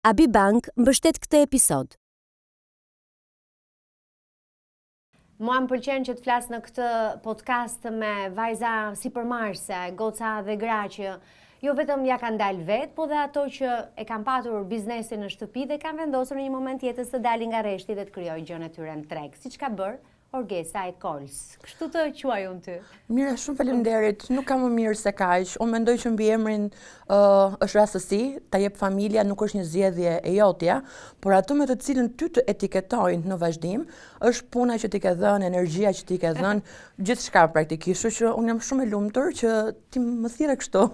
Abibank mbështet këtë episod. Mua më pëlqen që të flas në këtë podcast me vajza sipërmarrëse, goca dhe gra që jo vetëm ja kanë dalë vetë, po dhe ato që e kanë patur biznesin në shtëpi dhe kanë vendosur në një moment jetës të dalin nga rreshti dhe të krijojnë gjën e tyre në treg, siç ka bërë Orgesa e Kols. Kështu të quaj unë ty. Mira, shumë faleminderit. Nuk kam më mirë se kaq. Unë mendoj që mbiemrin është rastësi, ta jep familja, nuk është një zgjedhje e jotja, por atë me të cilën ty të etiketojnë në vazhdim, është puna që ti ke dhënë, energjia që ti ke dhënë, gjithçka praktikisht. Kështu që unë jam shumë e lumtur që ti më thirrë kështu.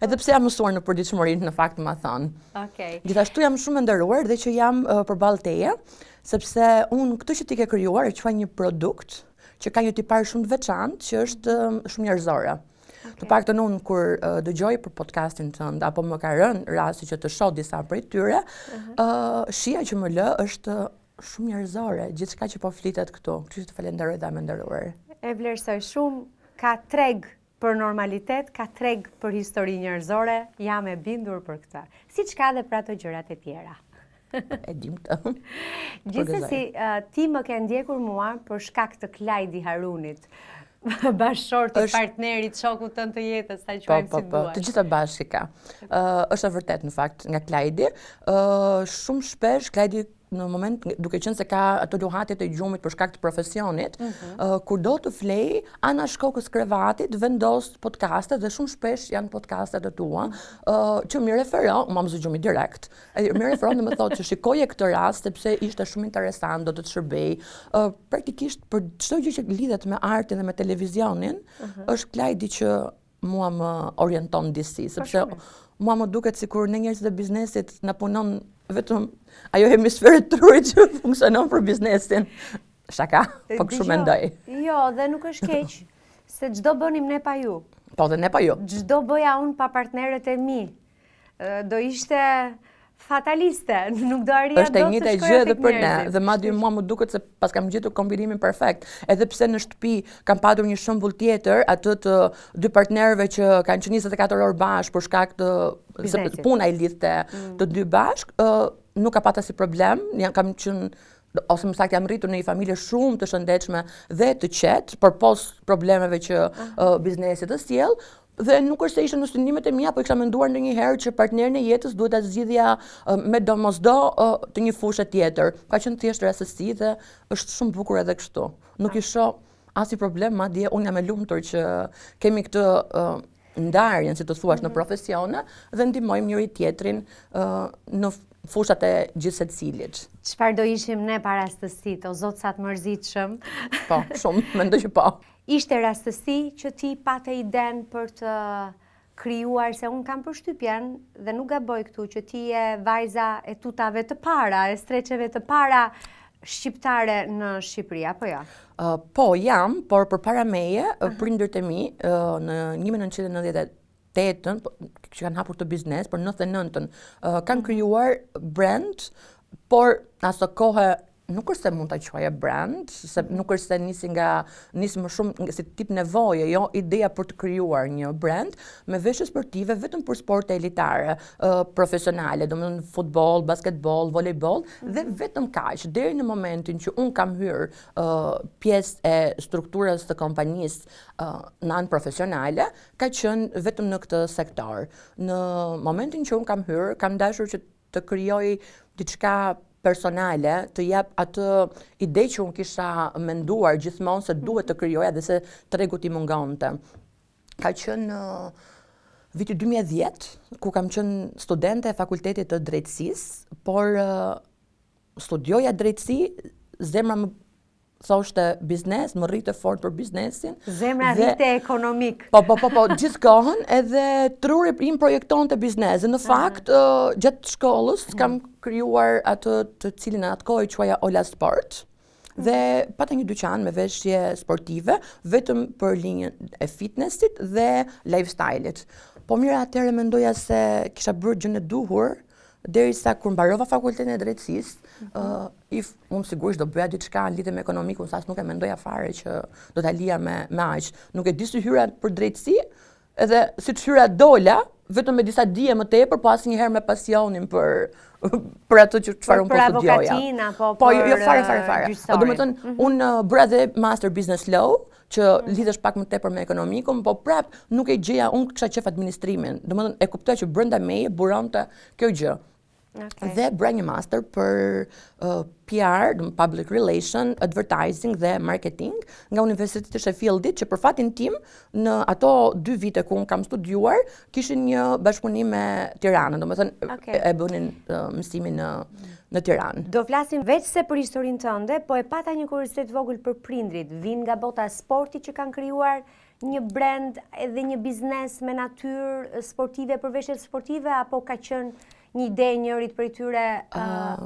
Edhe pse jam mësuar në përditshmërinë, në fakt më thon. Okej. Gjithashtu jam shumë e nderuar dhe që jam përballë teje, sepse unë këtë që ti ke krijuar e quaj një produkt që ka një tipar shumë të veçantë që është shumë njerëzore. Të paktën unë kur dëgjoj për podcastin tënd apo më ka rënë rasti që të shoh disa prej tyre, shija që më lë është shumë njerëzore, gjithçka që po flitet këtu. Kështu që të falenderoj dhe më nderuar. E vlerësoj shumë, ka treg për normalitet, ka treg për histori njerëzore, jam e bindur për këtë. Siç ka edhe për ato gjërat e tjera. E dim këtë. Gjithsesi, ti më ke ndjekur mua për shkak të Klajdi Harunit, bashkëshortit, partnerit, shokut tënd të jetës, ta quajmë si duaj. Të gjitha bashkë ka. Është e vërtet në fakt nga Klajdi. Shumë shpesh Klajdi në moment, duke qenë se ka ato luhatjet e gjumit për shkak të profesionit, kur do të flej, ana shkokës krevatit vendos podcaste dhe shumë shpesh janë podcastet e tua, që më referon, më gjumi direkt, më referon dhe më thotë që shikoje këtë rast sepse ishte shumë interesant, do të shërbej. Praktikisht për çdo gjë që lidhet me artin dhe me televizionin, është Klajdi që mua më orienton disi, sepse mua më duket sikur ne njerëzit e biznesit na punon vetëm ajo hemisfere të trurit që funksionon për biznesin. Shaka, po kështu mendoj. Jo, dhe nuk është keq, se çdo bënim ne pa ju. Po dhe ne pa ju. Çdo bëja unë pa partnerët e mi. Do ishte fataliste, nuk do arria është e njëjta gjë edhe për ne, dhe madje mua më duket se pas kam gjetur kombinimin perfekt. Edhe pse në shtëpi kam patur një shembull tjetër, atë të dy partnerëve që kanë qenë 24 orë bashkë për shkak të puna i lidhte të dy bashkë, nuk ka patur asnjë problem, kam qenë ose më saktë jam rritur në një familje shumë të shëndetshme dhe të qetë, përpos problemeve që biznesi të sjell. Dhe nuk është se ishte në syndimet e mia, po kisha menduar ndonjëherë që partnerin e jetës duhet ta zgjidhja me domosdo të një fushë tjetër. Ka qenë thjesht rastësi dhe është shumë bukur edhe kështu. Nuk i shoh asnjë problem, madje unë jam e lumtur që kemi këtë ndarjen, si të thuash, në profesione dhe ndihmojmë njëri tjetrin në fushat e gjithë secilit. Çfarë do ishim ne pa rastësi, o zot sa të mërzitshëm. Po, shumë, mendoj që po. Ishte rastësi që ti pate iden për të krijuar, se unë kam përshtypjen dhe nuk gaboj këtu që ti je vajza e tutave të para, e streqeve të para shqiptare në Shqipëri, apo jo? Po, jam, por përpara meje, prindërit e mi në 1998 që kanë hapur të biznes, për 99-ën kanë krijuar brand, por aso kohë nuk është se mund ta quaje brand, se nuk është se nisi më shumë si tip nevoje, jo ideja për të krijuar një brand me veshje sportive vetëm për sporte elitare, profesionale, domethënë futboll, basketboll, volejboll dhe vetëm kaq, deri në momentin që un kam hyrë pjesë e strukturës të kompanisë në anë profesionale, ka qenë vetëm në këtë sektor. Në momentin që un kam hyrë, kam dashur që të krijoj diçka personale, të jap atë ide që unë kisha menduar gjithmonë se duhet të krijoja dhe se tregu t'i mungonte. Ka qenë viti 2010, ku kam qenë studente e Fakultetit të Drejtësisë, por studioja drejtësi, zemra më thoshte biznes, më rritë fort për biznesin. Zemra rritë ekonomik. Po, gjithë kohën edhe truri im projekton të biznes. Në fakt, gjatë shkollës kam krijuar atë të cilin atë kohë quaja Ola Sport. Dhe pata një dyqan me veshje sportive, vetëm për linjën e fitnessit dhe lifestyle-it. Po mira, atëherë mendoja se kisha bërë gjën e duhur, derisa kur mbarova fakultetin e drejtësisë, unë sigurisht do bëja diçka në lidhje me ekonomikun, sa nuk e mendoja fare që do ta lija me aq. Nuk e di si hyra për drejtësi, edhe si të hyra dola, vetëm me disa dije më tepër, po asnjëherë me pasionin për atë që çfarë unë po studioja. Për avokatin apo Po, për jo fare. Domethënë, unë bëra dhe Master Business Law, që lidhesh pak më tepër me ekonomikun, po prap nuk e gjeja, unë kisha qef administrimin. Domethënë, e kuptoj që brenda meje buronte kjo gjë. Dhe bëra një master për PR, Public Relation, Advertising dhe Marketing nga Universiteti Sheffieldit, që për fatin tim, në ato 2 vite ku unë kam studiuar, kishin një bashkëpunim me Tiranën, domethënë e bënin mësimin në Tiranë. Do flasim veç se për historinë tënde, po e pata një kuriozitet vogël për prindrit. Vinë nga bota e sportit që kanë krijuar një brand edhe një biznes me natyrë sportive, përveshjet sportive, apo ka qenë një ide njërit për tyre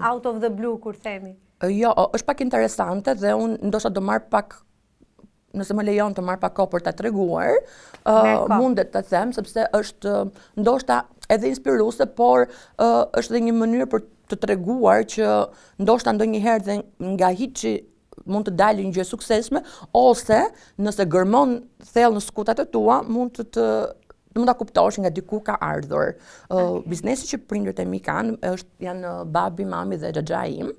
out of the blue, kur themi? Jo, është pak interesante dhe unë ndoshta do marr pak, nëse më lejon të marr pak kohë për ta treguar, mundet të them, sepse është ndoshta edhe inspiruese, por është edhe një mënyrë për të treguar që ndoshta ndonjëherë dhe nga hiçi mund të dalë një gjë suksesshme, ose nëse gërmon thellë në skutat e tua, mund ta kuptosh nga diku ka ardhur. Biznesi që prindërit e mi kanë janë babi, mami dhe xhaxhai im,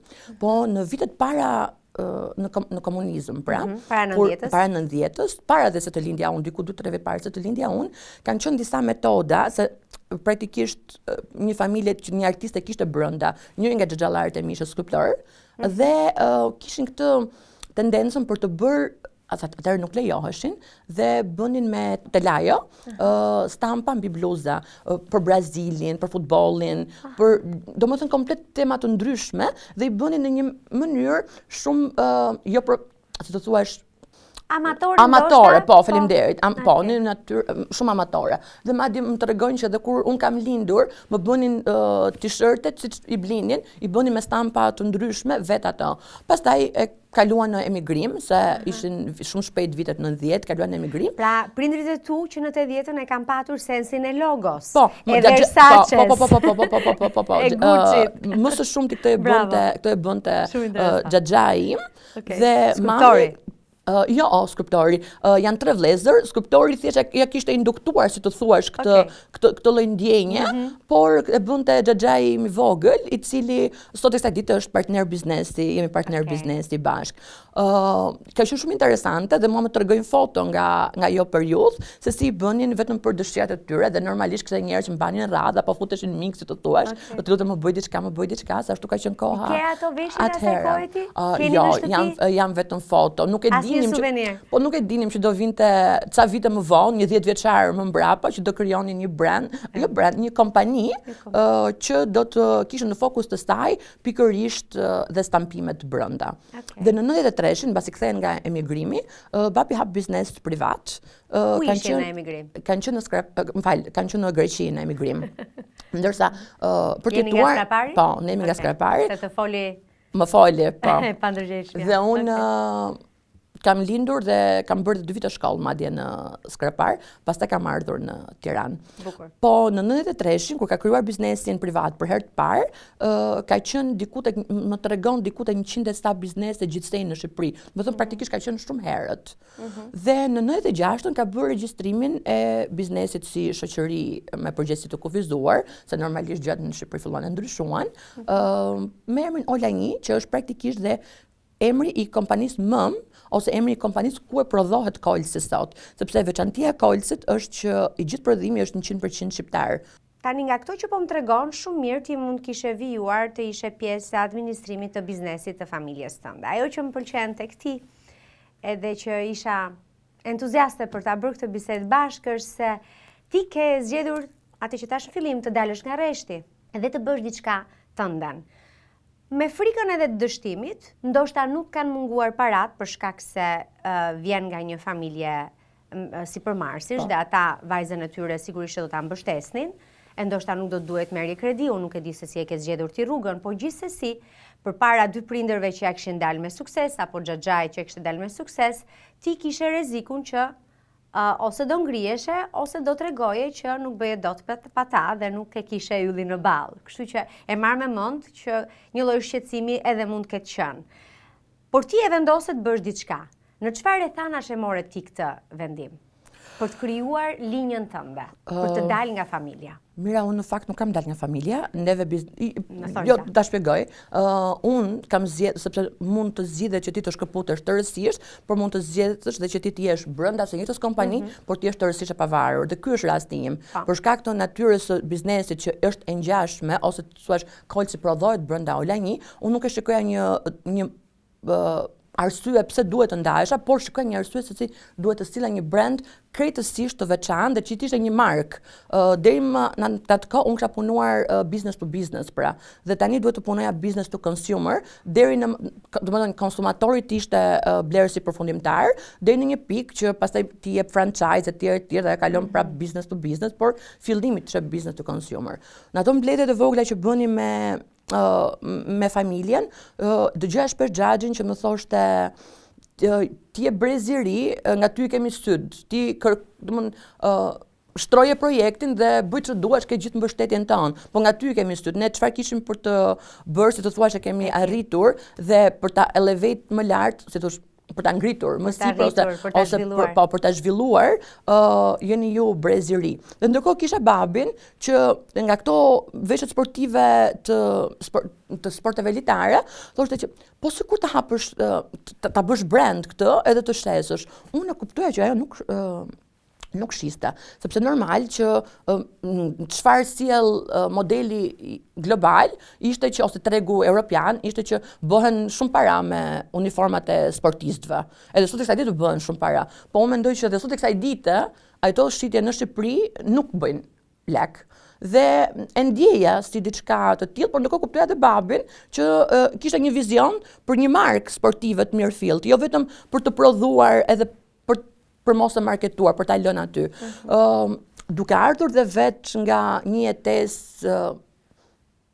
po në vitet para në komunizëm, pra, para 90-s, para dhe se të lindja unë, diku 2-3 vjet para se të lindja unë, kanë qenë disa metoda se praktikisht një familje që një artiste kishte brenda, njëri nga xhaxhallarët e mi ishte skulptor, dhe kishin këtë tendencën për të bërë, atëherë nuk lejoheshin, dhe bënin me telajo, stampa mbi bluza, për Brazilin, për futbollin, për domethënë komplet tema të ndryshme, dhe i bënin në një mënyrë shumë, jo për, si të thuash, amatore, po, faleminderit. Po, në natyrë shumë amatore. Dhe madje më tregojnë që edhe kur un kam lindur, më bënin t-shirtet siç i blinin, i bënin me stampa të ndryshme vet ato. Pastaj e kaluan në emigrim, se ishin shumë shpejt vitet 90, kaluan në emigrim. Pra, prindrit e tu që në 80-ën e kanë patur sensin e logos. Po, e Versaces. Po. E Gucci-t. Më së shumti këtë e bënte xhaxhai im dhe skulptori. Jo, skulptori. Janë 3 vëllezër, skulptori thjesht ja kishte induktuar, si të thuash, këtë lloj ndjenje, por e bënte xhaxhai im i vogël, i cili sot kësaj dite është partner biznesi, jemi partner biznesi bashk. Ka qenë shumë interesante dhe mua më tregojnë foto nga jo periudhë, se si i bënin vetëm për dëshirat e tyre, dhe normalisht kishte njerëz që mbanin radhë apo futeshin mik, si të thuash, do të lutem më bëj diçka, sa ashtu ka qenë koha. Ke ato veshjet asaj kohe ti? Jo, janë vetëm foto, nuk e nuk e dinim që do vinte ca vite më vonë, një 10 vjeçar më mbrapa, që do krijonin një brand, një kompani që do të kishte në fokus të saj pikërisht dhe stampimet brenda. Dhe në 93-shin, mbasi kthehen nga emigrimi, babi hap biznes privat. Ku ishin në emigrim? Kanë qenë në Greqi në emigrim. Ndërsa për të jeni nga Skrapari? Po, ne jemi nga Skrapari. Se të foli. Më foli, po. Pa ndërgjegjësi. Dhe unë kam lindur dhe kam bërë 2 vite shkollë madje në Skrapar, pastaj kam ardhur në Tiranë. Bukur. Po në 93-shin, kur ka krijuar biznesin privat për herë të parë, ka qenë diku tek, më tregon diku tek 100 sta biznese gjithsej në Shqipëri. Do të thënë praktikisht ka qenë shumë herët. Dhe në 96-ën ka bërë regjistrimin e biznesit si shoqëri me përgjegjësi të kufizuar, se normalisht gjatë në Shqipëri filluan të ndryshuan, me emrin Olanji, që është praktikisht dhe emri i kompanisë MØM, ose emri i kompanisë ku e prodhohet Kolsi sot, sepse veçantia e Kolsit është që i gjithë prodhimi është 100% shqiptar. Tani nga këto që po më tregon, shumë mirë ti mund kishe vijuar të ishe pjesë e administrimit të biznesit të familjes tënde. Ajo që më pëlqen tek ti, edhe që isha entuziaste për ta bërë këtë bisedë bashkë, është se ti ke zgjedhur atë që tash në fillim të dalësh nga rreshti edhe të bësh diçka tënden. Me frikën edhe të dështimit, ndoshta nuk kanë munguar parat për shkak se vjen nga një familje sipërmarrësish dhe ata vajzën e tyre sigurisht do ta mbështesnin, e ndoshta nuk do të duhet merrje kredi, unë nuk e di se si e ke zgjedhur ti rrugën, por gjithsesi, përpara 2 prindërve që ja kishin dalë me sukses apo xhaxhait që kishte dalë me sukses, ti kishe rrezikun që ose do ngriheshe, ose do tregoje që nuk bëje dot pa ta dhe nuk e kishe ylli në ball. Kështu që e marr me mend që një lloj shqetësimi edhe mund ketë qenë. Por ti e vendose të bësh diçka. Në çfarë thanash e more ti këtë vendim? për të krijuar linjën tënde, për të dalë nga familja? Mira, unë në fakt nuk kam dalë nga familja, thonë jo, sa. ta shpjegoj. Unë kam zgjedhur sepse mund të zgjidhesh që ti të shkëputesh tërësisht, por mund të zgjedhësh dhe që ti të jesh brenda së njëjtës kompani, por të jesh tërësisht e pavarur. Dhe ky është rasti im. Për shkak të natyrës së biznesit që është e ngjashme ose të thuash kolci prodhohet brenda Olani, unë nuk e shikoja një arsye pse duhet të ndahesha, por shikoj një arsye se si duhet të silla një brand krejtësisht të veçantë dhe që të ishte një markë. Deri në atë kohë unë kisha punuar business to business, pra, dhe tani duhet të punoja business to consumer, deri në, domethënë konsumatori të ishte blerësi përfundimtar, deri në një pikë që pastaj ti jep franchise etj dhe kalon prap business to business, por fillimi të business to consumer. Në ato mbledhjet e vogla që bëni me familjen, dëgjoja shpesh xhaxhin që më thoshte ti je breziri, nga ty kemi syd, ti shtroje projektin dhe bëj që duash, ke gjithë mbështetjen tonë, po nga ty kemi syd, ne çfarë kishim për të bërë, si të thuash e kemi arritur dhe për ta elevate më lart, si thosh, për ta ngritur më sipër ose për ta zhvilluar, jeni ju breziri. Dhe ndërkohë kisha babin që nga këto veshjet sportive të sporteve elitare, thoshte që po sikur të hapësh ta bësh brand këtë edhe të shesësh. Unë e kuptoja që ajo nuk shiste, sepse normal që çfarë sjell modeli global ishte që, ose tregu europian, ishte që bëhen shumë para me uniformat e sportistëve. Edhe sot e kësaj dite bëhen shumë para. Po unë mendoj që edhe sot e kësaj dite ato shitje në Shqipëri nuk bëjnë lek. Dhe e ndjeja si diçka të tillë, por ndërkohë kuptoja të babin që kishte një vizion për një markë sportive të mirëfillt, jo vetëm për të prodhuar edhe për mos të marketuar, për ta lënë aty. Duke ardhur dhe veç nga një jetesë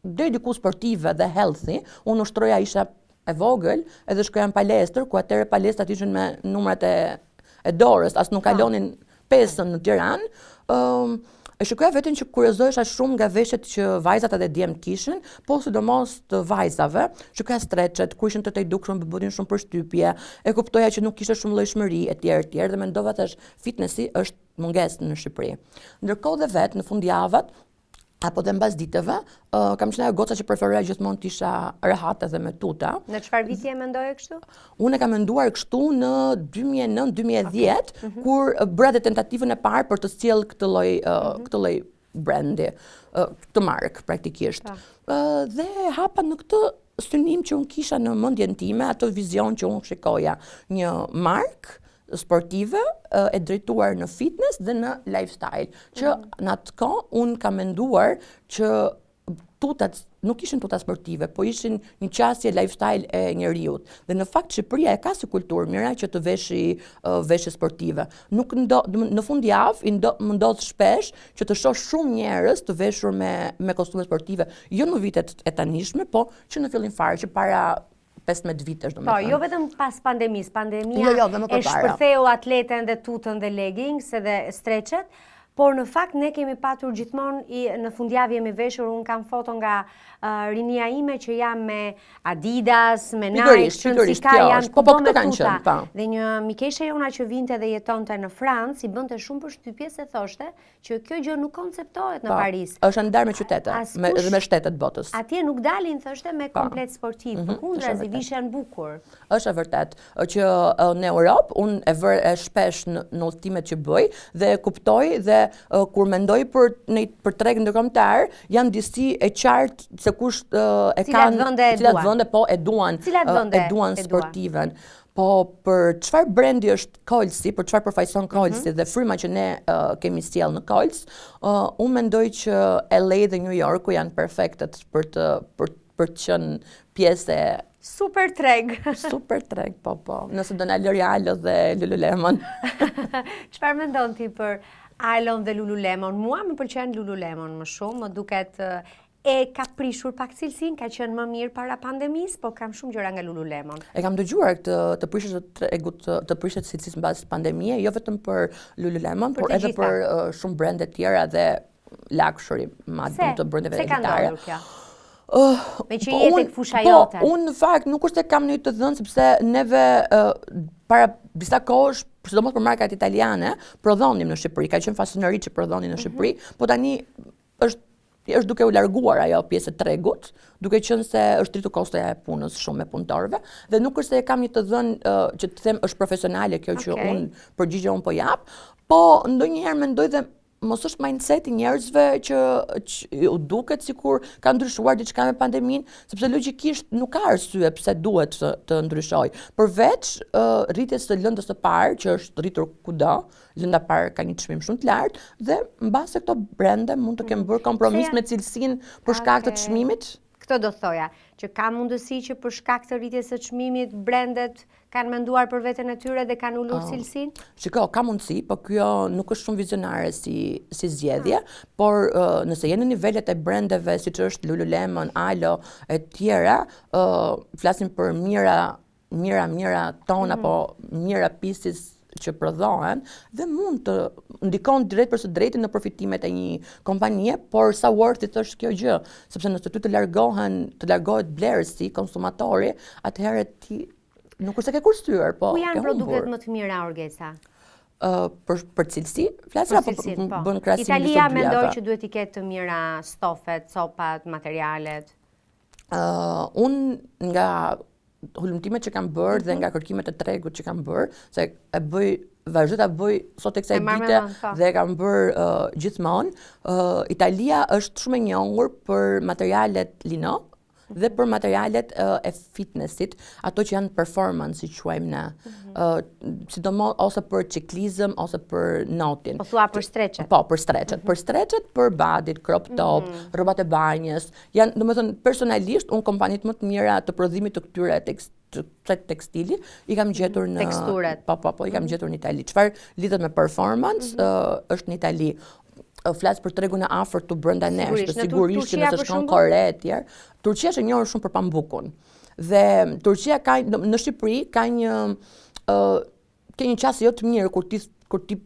deri diku sportive dhe healthy, unë ushtroja, isha e vogël, edhe shkoja në palestër, ku atëherë palestrat ishin me numrat e dorës, as nuk kalonin 5 në Tiranë. E shikoja veten që kuriozohesha shumë nga veshjet që vajzat edhe djemt kishin, po sidomos të vajzave, shikoja streçet, ku ishin të dukshëm, bënin shumë përshtypje, e kuptoja që nuk kishte shumë llojshmëri etj dhe mendova tash fitnessi është mungesë në Shqipëri. Ndërkohë dhe vetë në fundjavat apo dhe mbas ditëve, kam qenë ajo goca që preferoja gjithmonë të isha rehat edhe me tuta. Në çfarë viti e mendoje kështu? Unë e kam menduar kështu në 2009-2010, kur bëra dhe tentativën e parë për të sjellë këtë lloj brandi, këtë markë praktikisht. Dhe hapa në këtë synim që unë kisha në mendjen time, ato vizion që unë shikoja, një markë sportive e drejtuar në fitness dhe në lifestyle, që në atë kohë unë kam menduar që tutat nuk ishin tuta sportive, po ishin një qasje lifestyle e njeriut. Dhe në fakt Shqipëria e ka si kulturë mira që të veshi veshje sportive. Nuk në fundjavë më ndodh shpesh që të shoh shumë njerëz të veshur me kostume sportive, jo në vitet e tanishme, po që në fillim fare, që para 15 vitesh, do me thënë. Po, jo vetëm pas pandemisë. Pandemia e shpërtheu atleten dhe tutën dhe leggings edhe streçet, por në fakt ne kemi patur gjithmonë në fundjavë jemi veshur, unë kam foto nga rinia ime që jam me Adidas, me Nike, që janë kudo me tuta. Dhe një mikeshe jona që vinte dhe jetonte në Francë, i bënte shumë përshtypje se thoshte që kjo gjë nuk konceptohet në Paris. Është ndar me qytetet, dhe me shtetet botës. Atje nuk dalin, thoshte, me komplet sportiv, përkundrazi vishen bukur. Është e vërtet që në Europë unë e vër shpesh në udhëtimet që bëj dhe kuptoj dhe kur mendoj për treg ndërkombëtar, janë disi e qartë se kush e kanë, cilat vende po e duan sportiven. Po për çfarë brendi është Kolsi, për çfarë përfaqëson Kolsi dhe fryma që ne kemi sjell në Kols, unë mendoj që LA dhe New Yorku janë perfektet për të qenë pjesë e super treg. Super treg, po. Nëse do na L'Oreal dhe Lululemon. Çfarë mendon ti për Ailon dhe Lululemon? Mua më pëlqen Lululemon më shumë, më duket e ka prishur pak cilësinë, ka qenë më mirë para pandemisë, po kam shumë gjëra nga Lululemon. E kam dëgjuar të prishet cilësisë mbas pandemisë, jo vetëm për Lululemon, por edhe për shumë brende tjera dhe luxury, madje të brendeve elitare. Se ka ndodhur kjo? Me që jetë e fusha jote. Unë në fakt nuk është e kam një të dhënë, sepse neve para disa kohësh sidomos për markat italiane, prodhonim në Shqipëri, ka qenë fasoneri që prodhonin në Shqipëri, po tani është duke u larguar ajo pjesë e tregut, duke qenë se është rritur kostoja e punës shumë me punëtorëve, dhe nuk është se e kam një të dhënë që të them është profesionale kjo që unë përgjigje unë po jap, po ndonjëherë mendoj dhe mos është mindseti njerëzve që u duket sikur ka ndryshuar diçka me pandeminë, sepse logjikisht nuk ka arsye pse duhet të ndryshojë. Përveç rritjes së lëndës së parë, që është rritur kudo, lënda parë ka një çmim shumë të lartë dhe mbase këto brende mund të kenë bërë kompromis me cilësinë për shkak të çmimit. Këtë do thoja, që ka mundësi që për shkak të rritjes së çmimit brendet kanë menduar për veten e tyre dhe kanë ulur cilësinë? Shiko, ka mundësi, po kjo nuk është shumë vizionare si zgjedhje, por nëse jeni në nivelet e brendeve siç është Lululemon, Alo e tjera, flasim për mira tona, po mira pieces që prodhohen dhe mund të ndikon drejt për së drejti në përfitimet e një kompanie, por sa worth it është kjo gjë, sepse nëse ty të largohet blerësi, konsumatori, atëherë ti nuk është se ke kursyer, po ku janë produktet më të mira, Orgesa? Për cilësi, flasë apo bën krahasim? Italia mendoj që duhet i ketë të mira stofet, copat, materialet. Unë nga hulumtimet që kam bërë dhe nga kërkimet e tregut që kam bërë, se vazhdo ta bëj sot tek kësaj dite dhe kam bërë gjithmonë, Italia është shumë e njohur për materialet lino dhe për materialet e fitnessit, ato që janë performance, si quajmë ne, sidomos ose për ciklizëm ose për notin. Po thua për streçet? Po, për streçet. Për streçet, për badit, crop top, rrobat e banjës. Janë, domethënë, personalisht, unë kompanitë më të mira të prodhimit të këtyre tekstili, i kam gjetur në... Teksturet. Po, i kam gjetur në Itali. Çfarë lidhet me performance, është në Itali. Flas për tregun e afërt të brenda nesh, sigurisht që nëse shkon Kore e tjerë. Turqia është e njohur shumë për pambukun. Dhe Turqia ka në Shqipëri ka një qasje jo të mirë kur ti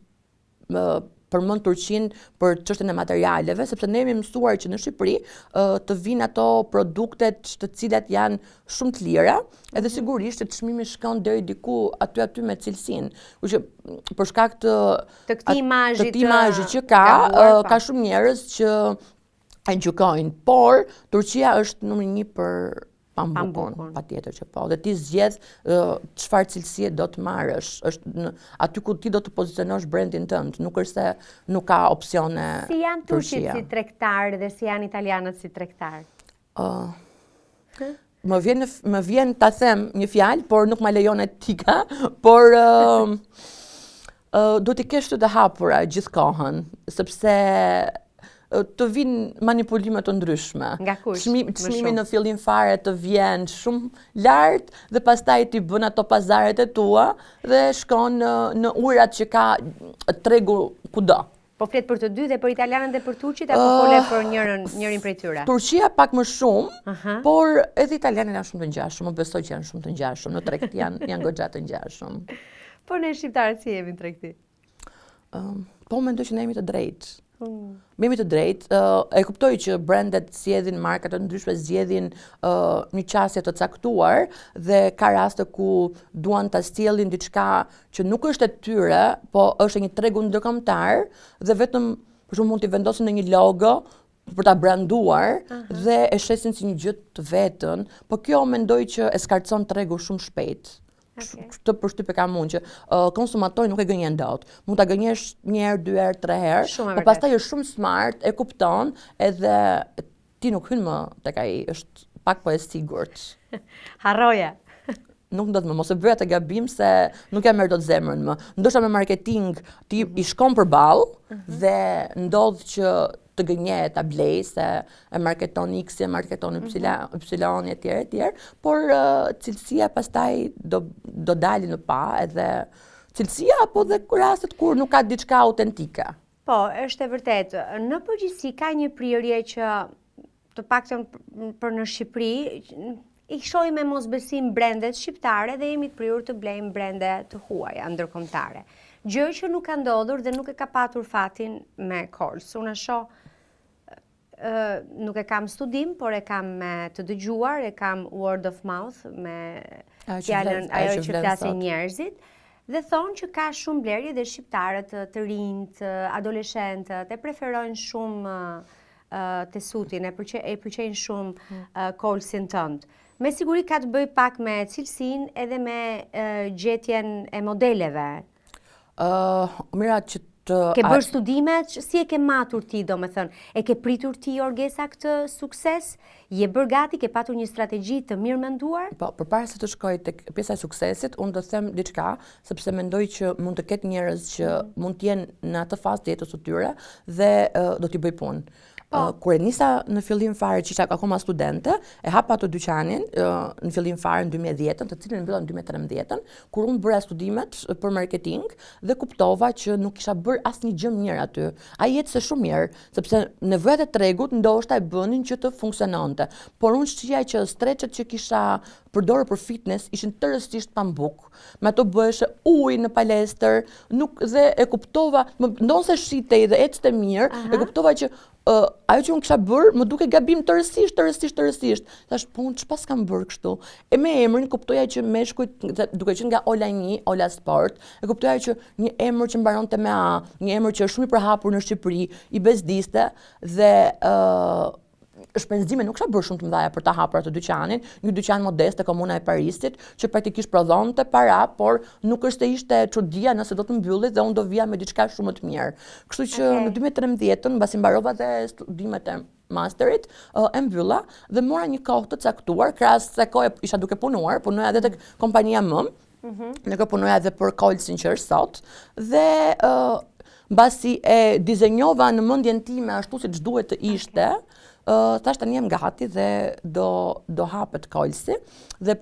përmend Turqinë për çështjen e materialeve, sepse ne jemi mësuar që në Shqipëri të vinë ato produktet të cilat janë shumë të lira, edhe sigurisht që çmimi shkon deri diku aty me cilësinë. Kështu që për shkak të këtij imazhi që ka shumë njerëz që e gjykojnë, por Turqia është numri 1 për pambukun, patjetër që po. Dhe ti zgjedh çfarë cilësie do të marrësh. Është aty ku ti do të pozicionosh brandin tënd, nuk është se nuk ka opsione. Si janë turqit si tregtar dhe si janë italianët si tregtar? Më vjen ta them një fjalë, por nuk ma lejon etika, por do t'i kesh të hapura gjithkohën, sepse të vinë manipulime të ndryshme. Nga kush? Çmimi në fillim fare të vjen shumë lart dhe pastaj ti bën ato pazaret e tua dhe shkon në urat që ka tregu kudo. Po flet për të dy, dhe për italianët dhe për turqit, apo fole për njërin prej tyre? Turqia pak më shumë, por edhe italianët janë shumë të ngjashëm, më besoj që janë shumë të ngjashëm, në tregti janë goxha të ngjashëm. Po ne shqiptarët si jemi në tregti? Po mendoj që ne jemi të drejtë. Jemi të drejtë, e kuptoj që brandet zgjedhin, markat të ndryshme zgjedhin një qasje të caktuar dhe ka raste ku duan ta sjellin diçka që nuk është e tyre, po është një tregu ndërkombëtar dhe vetëm për shembull mund t'i vendosin në një logo për ta branduar dhe e shesin si një gjë të vetën, po kjo mendoj që e skarcon tregu shumë shpejt. Këtë përshtypje kam unë që konsumatori nuk e gënjen dot. Mund ta gënjesh një herë, 2 herë, 3 herë, por pastaj është shumë smart, e kupton, edhe ti nuk hyn më tek ai, është pak po e sigurt. Harroje. Nuk do të mos e bëja të gabim se nuk jam merr dot zemrën më. Ndoshta me marketing ti i shkon përballë dhe ndodh që të gënjehet ta blej se e marketon X, e marketon Y e tjerë, por cilësia pastaj do dalë në pa, edhe cilësia apo dhe rastet kur nuk ka diçka autentike. Po, është e vërtet. Në përgjithësi ka një prirje që të paktën për në Shqipëri i shohim me mosbesim brendet shqiptare dhe jemi të prirur të blejmë brende të huaja ndërkombëtare. Gjë që nuk ka ndodhur dhe nuk e ka patur fatin me Kols. Unë shoh, nuk e kam studim, por e kam me të dëgjuar, e kam word of mouth me fjalën ajo që flasin njerëzit. dhe thonë që ka shumë blerje dhe shqiptarët të rinjt, adoleshentët, e preferojnë shumë tesutin, e pëlqejnë shumë kolësin tënd. Me siguri ka të bëj pak me cilësinë edhe me gjetjen e modeleve. Mira që Ke bërë studimet, si e ke matur ti, do me thënë? E ke pritur ti, Orgesa, këtë sukses? Je bërë gati, ke patur një strategji të mirë menduar? Po, përpara se të shkoj tek pjesa e suksesit, unë do të them diçka, sepse mendoj që mund të ketë njerëz që mund të jenë në atë fazë të jetës së tyre dhe do t'i bëj punë. Kur e nisa në fillim fare që isha akoma studente, e hapa ato dyqanin në fillim fare në 2010, të cilin mbylla në 2013, kur unë bëra studimet për marketing dhe kuptova që nuk kisha bërë asnjë gjë mirë aty. Ai jetë se shumë mirë, sepse nevojat e tregut ndoshta e bënin që të funksiononte. Por unë shqija që streçet që kisha përdorur për fitness ishin tërësisht pambuk. Me ato bëheshe ujë në palestër, dhe e kuptova, ndonse shitej dhe ecte mirë, e kuptova që ajo që unë kisha bërë më duke gabim tërësisht. Thash, po unë ç'pas kam bërë kështu? E me emrin kuptoja që meshkujt, duke qenë nga Ola 1, Ola Sport, e kuptoja që një emër që mbaronte me A, një emër që është shumë i përhapur në Shqipëri, i bezdiste dhe shpenzime nuk kisha bërë shumë të mëdha për ta hapur atë dyqanin, një dyqan modest te komuna e Parisit, që praktikisht prodhonte para, por nuk ishte çudia nëse do të mbyllit dhe unë do vija me diçka shumë më të mirë. Kështu që në 2013, mbasi mbarova dhe studimet e masterit, e mbylla dhe mora një kohë të caktuar, krahas se kohë isha duke punoja edhe tek kompania M, ne punoja edhe për Kolsin që është sot, dhe mbasi e dizenjova në mendjen time ashtu siç duhet të ishte, thash tani jam gati dhe do hapet Kolsi dhe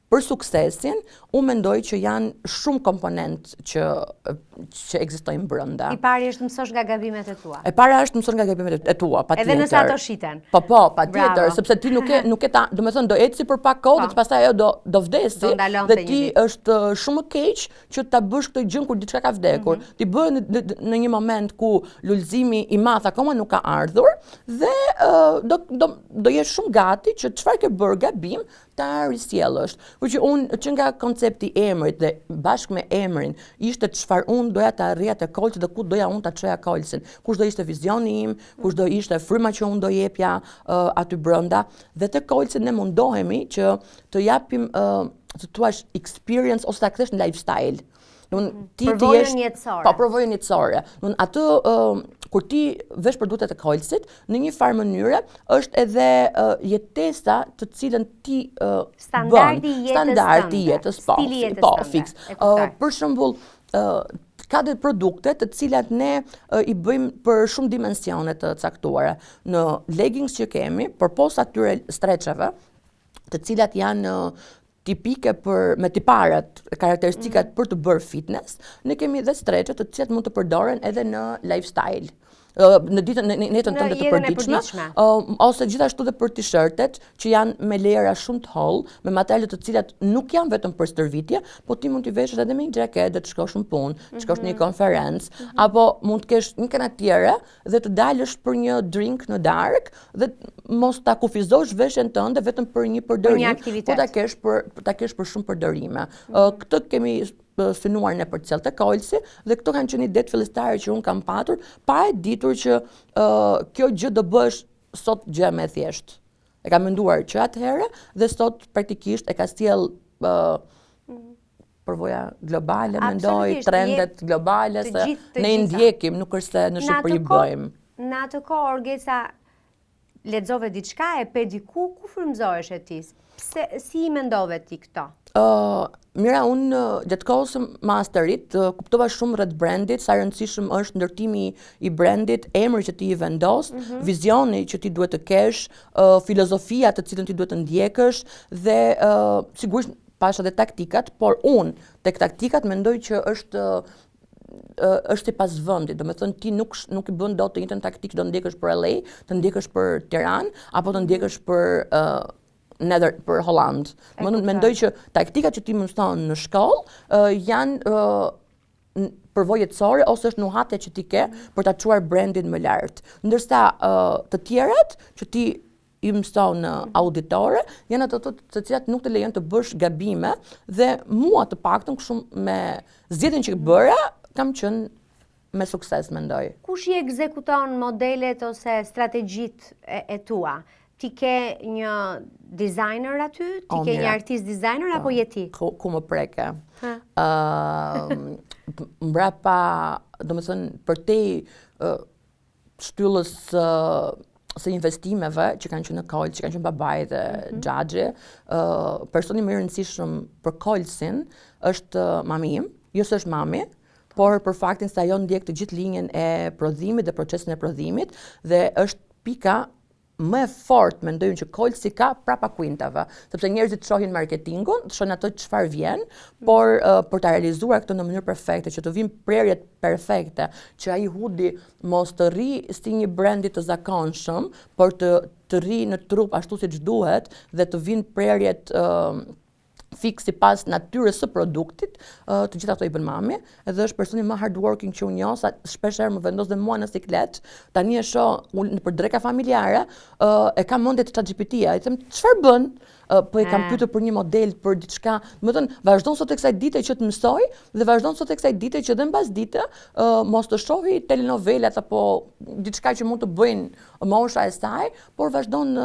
për suksesin, unë mendoj që janë shumë komponent që ekzistojnë brenda. I pari është mësosh nga gabimet e tua. E para është mësosh nga gabimet e tua, patjetër. Edhe nëse ato shiten. Po, patjetër, sepse ti nuk e ta, do të thënë do eci për pak kohë dhe pastaj ajo do vdesi dhe ti është shumë keq që ta bësh këtë gjë kur diçka ka vdekur. Ti bën në një moment ku lulëzimi i madh akoma nuk ka ardhur dhe do jesh shumë gati që çfarë ke bërë gabim ta risjellësh. Por që unë që nga koncepti i emrit dhe bashkë me emrin ishte çfarë unë doja ta arrija te Kolsi dhe ku doja unë ta çoja Kolsin. Kush do ishte vizioni im, kush do ishte fryma që unë do jepja aty brenda dhe te Kolsi ne mundohemi që të japim të thuash experience ose ta kthesh në lifestyle. Përvojën jetësore. Po, përvojën jetësore. Atë kur ti vesh produktet e Kolsit, në një farë mënyre është edhe jetesa të cilën ti bën. Standardi i jetës, stili i jetës tënde. Fiks. Për shembull, ka dhe produkte të cilat ne i bëjmë për shumë dimensione të caktuara. Në leggings që kemi, përpos atyre streçeve, të cilat janë tipike me tiparat, karakteristikat për të bërë fitness, ne kemi dhe streçe të cilat mund të përdoren edhe në lifestyle. Në jetën tënde të përditshme, ose gjithashtu dhe për t-shirtet që janë me lejera shumë të hollë, me materiale të cilat nuk janë vetëm për stërvitje, po ti mund t'i veshësh edhe me një xhaket dhe të shkosh në punë, të shkosh në një konferencë, apo mund të kesh një kanatiere dhe të dalësh për një drink në darkë dhe mos ta kufizosh veshjen tënde vetëm për një përdorim, po ta kesh për shumë përdorime. Këtë kemi synuar në për të cilë të Kolsi dhe këto kanë qenë idetë fillestare që unë kam patur pa e ditur që kjo gjë do bësh sot gjë me thjesht. E kam menduar që atëherë dhe sot praktikisht e ka sjell përvoja globale, mendoj, trendet globale, se ne i ndjekim, nuk është se në Shqipëri bëjmë. Në atë kohë, Orgesa, lexove diçka e pe diku, ku frymëzohesh e ti? Si i mendove ti këto? Mira, unë gjatë kohës së masterit kuptova shumë rreth brandit, sa rëndësishëm është ndërtimi i brandit, emri që ti i vendos, vizioni që ti duhet të kesh, filozofia të cilën ti duhet të ndjekësh dhe sigurisht pash edhe taktikat, por unë tek taktikat mendoj që është i pasvendit, do me thënë ti nuk i bën dot të njëjtën taktikë, do ndjekësh për LA, të ndjekësh për Tiranë, apo të ndjekësh për Holland. Mendoj që taktikat që ti mëson në shkollë janë përvojë jetësore ose është nuhatja që ti ke për ta çuar brandin më lart. Ndërsa të tjerat që ti i mëson auditore, janë ato të cilat nuk të lejon të bësh gabime dhe mua të paktën kështu me zgjedhjen që bëra kam qenë me sukses mendoj. Kush i ekzekuton modelet ose strategjitë e tua? Ti ke një designer aty? Ti ke një artist designer apo je ti? Ku më preke. Mbrapa, domethënë për te shtyllës së investimeve që kanë qenë në Kolç, që kanë qenë babai dhe Xhaxhi, personi më i rëndësishëm për Kolçin është mami im, jo se është mami, por për faktin se ajo ndjek të gjithë linjën e prodhimit dhe procesin e prodhimit dhe është pika më e fortë mendojnë që Kolçi ka prapa kuintave, sepse njerëzit shohin marketingun, shohin ato çfarë vjen, por për ta realizuar këtë në mënyrë perfekte, që të vinë prerjet perfekte, që ai hudi mos të rri si një brendi të zakonshëm, por të rri në trup ashtu siç duhet dhe të vinë prerjet fix sipas natyrës së produktit, të gjitha ato i bën mami, edhe është personi më hardworking që unë njoh, sa shpesh herë më vendos dhe mua në siklet, tani e shoh nëpër dreka familjare, e kam mendje të ChatGPT-a, i them çfarë bën? Po e kam pyetur për një model, për diçka, do të thënë vazhdon sot e kësaj dite që të mësoj dhe vazhdon sot e kësaj dite që dhe mbas dite mos të shohi telenovelat apo diçka që mund të bëjnë mosha e saj, por vazhdon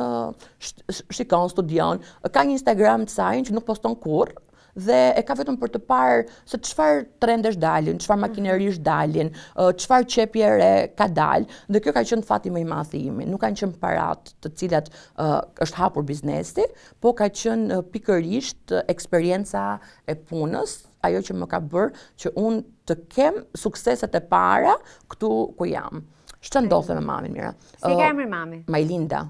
shikon, studion, ka një Instagram të saj që nuk poston kurrë dhe e ka vetëm për të parë se çfarë trendesh dalin, çfarë makinerish dalin, çfarë qepje re ka dalë, dhe kjo ka qenë fati më i madh i imi. Nuk kanë qenë parat të cilat është hapur biznesi, po ka qenë pikërisht eksperjenca e punës, ajo që më ka bërë që unë të kem sukseset e para këtu ku jam. Ç'të ndodhte me mamin, Mira? Si ka emrin mami? Majlinda.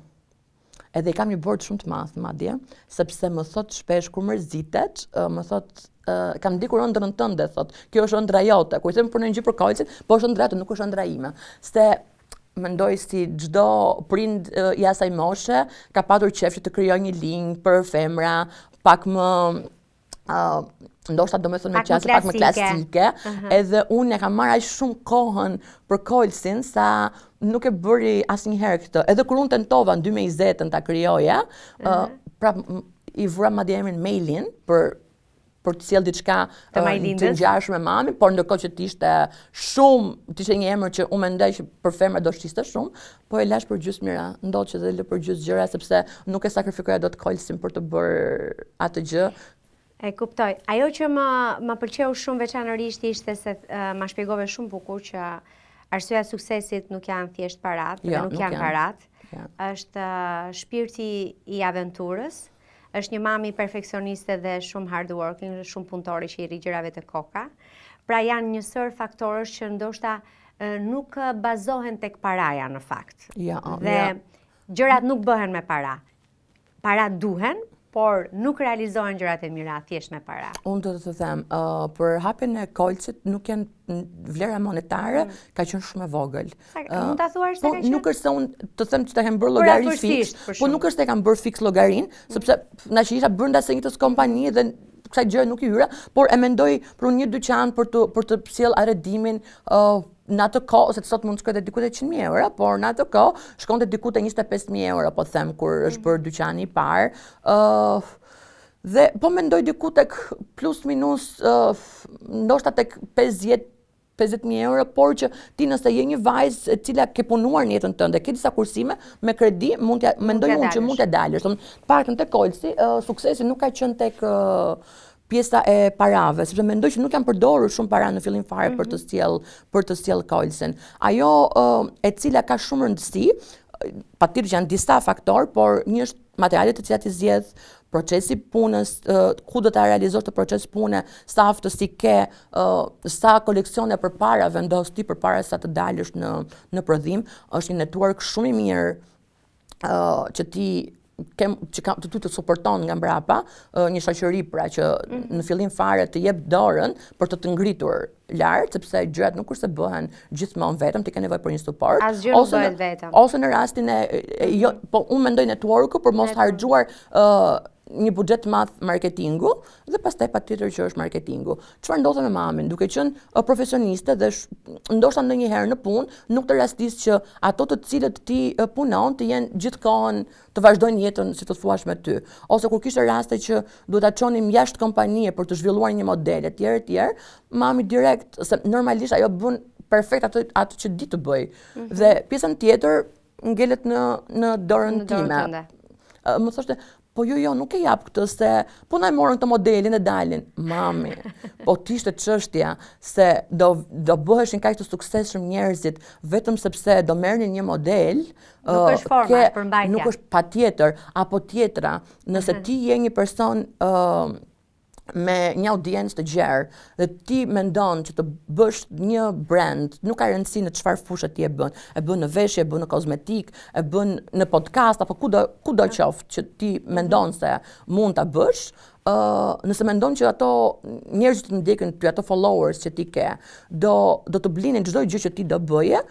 Edhe i kam një bord shumë të madh madje, sepse më thot shpesh kur mërzitet, më thot kam ndikur ëndrrën tënde, thot. Kjo është ëndra jote. Kur i them për një gjë për Kolçin, po është ëndra jote, nuk është ëndra ime. Se mendoj si çdo prind i asaj moshe ka patur qefshë të krijojë një linjë për femra pak më ndoshta domethënë me qasje pak më klasike, edhe unë e kam marrë aq shumë kohën për Kolçin sa nuk e bëri asnjëherë këtë. Edhe kur unë tentova në 2020 ta krijoja, prap i vura madje emrin Mailin për të sjellë diçka të ngjashme me mamin, por ndërkohë që t'ishte një emër që unë mendoj që për femra do shqiste shumë, po e lash për gjysmë, Mira, ndodh që dhe lë për gjysmë gjëra sepse nuk e sakrifikoja dot Kolçin për të bërë atë gjë. E kuptoj. Ajo që më pëlqeu shumë veçanërisht ishte se ma shpjegove shumë bukur që arsyeja e suksesit nuk janë thjesht parat, dhe nuk janë parat. Është shpirti i aventurës, është një mami perfeksioniste dhe shumë hardworking, shumë punëtori që i rri gjërave të koka. Pra janë një sër faktorësh që ndoshta nuk bazohen tek paraja në fakt. Dhe gjërat nuk bëhen me para. Para duhen, por nuk realizohen gjërat e mira thjesht me para. Unë do të them, për hapjen e Kolçit nuk janë vlera monetare, ka qenë shumë e vogël. Mund ta thuash se ka qenë? Nuk është se unë të them që ta kem bërë llogari fiks, po nuk është se kam bërë fiks llogarin, sepse na që isha brenda së një kompanie dhe kësaj gjëre nuk i hyra, por e mendoj për një dyqan për të sjell arredimin në atë kohë, ose sot mund të shkojë diku te 100.000 euro, por në atë kohë shkonte diku te 25.000 euro, po them, kur është bërë dyqani i parë. Dhe po mendoj diku tek plus minus, ndoshta tek 50.000 euro, por që ti nëse je një vajzë e cila ke punuar në jetën tënde, ke disa kursime me kredi, mendoj unë që mund të dalësh. Paktën tek Kolçi, suksesi nuk ka qenë tek pjesa e parave, sepse mendoj që nuk janë përdorur shumë para në fillim fare për të sjellë Kolçin. Ajo e cila ka shumë rëndësi, patjetër që janë disa faktorë, por një është materialet të cilat i zgjedh, procesi punës, ku do ta realizosh të proces pune, sa aftësi ke, sa koleksione përpara vendos ti përpara sa të dalësh në prodhim, është një network shumë i mirë që të suporton nga mbrapa, një shoqëri pra që në fillim fare të jep dorën për të ngritur lart, sepse gjërat nuk është se bëhen gjithmonë vetëm, ti ke nevojë për një suport. Asgjë nuk bëhet vetëm. Ose në rastin po unë mendoj networku për mos harxuar një buxhet të madh marketingu dhe pastaj patjetër që është marketingu. Çfarë ndodhte me mamin, duke qenë profesioniste dhe ndoshta ndonjëherë në punë nuk të rastis që ato të cilët ti punon të jenë gjithkohon të vazhdojnë jetën si të thuash me ty. Ose kur kishte raste që duhet ta çonim jashtë kompanie për të zhvilluar një model etj, mami direkt, se normalisht ajo bën perfekt atë që di të bëj. Dhe pjesën tjetër ngelet në dorën time. Më thoshte, po jo, nuk e jap këtë se po na e morën këtë modelin e dalin. Mami, po t'ishte çështja se do bëheshin kaq të suksesshëm njerëzit vetëm sepse do merrnin një model. Nuk është forma për mbajtje. Nuk është patjetër, apo tjetra, nëse ti je një person me një audiencë të gjerë dhe ti mendon që të bësh një brand, nuk ka rëndësi në çfarë fushë ti e bën në veshje, e bën në kozmetik, e bën në podcast apo kudo qoftë që ti mendon se mund ta bësh, nëse mendon që ato njerëzit të ndjekin ty, ato followers që ti ke, do të blinin çdo gjë që ti do bëje.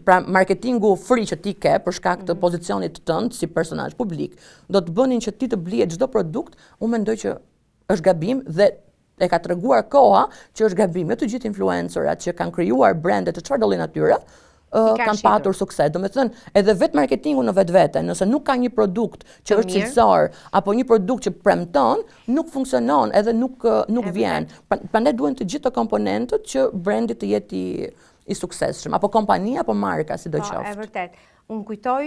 Pra marketingu free që ti ke për shkak të pozicionit tënd si personazh publik, do të bënin që ti të blije çdo produkt. Unë mendoj që është gabim dhe e ka treguar koha që është gabim. Jo të gjithë influencerat që kanë krijuar brande të çfarë do lloji natyre kanë patur sukses. Domethënë, edhe vetë marketingu në vetvete, nëse nuk ka një produkt që është cilësor apo një produkt që premton, nuk funksionon edhe nuk vjen. Prandaj duhen të gjithë komponentët që brandi të jetë i suksesshëm, apo kompania apo marka, sidoqoftë. Po, e vërtet. Unë kujtoj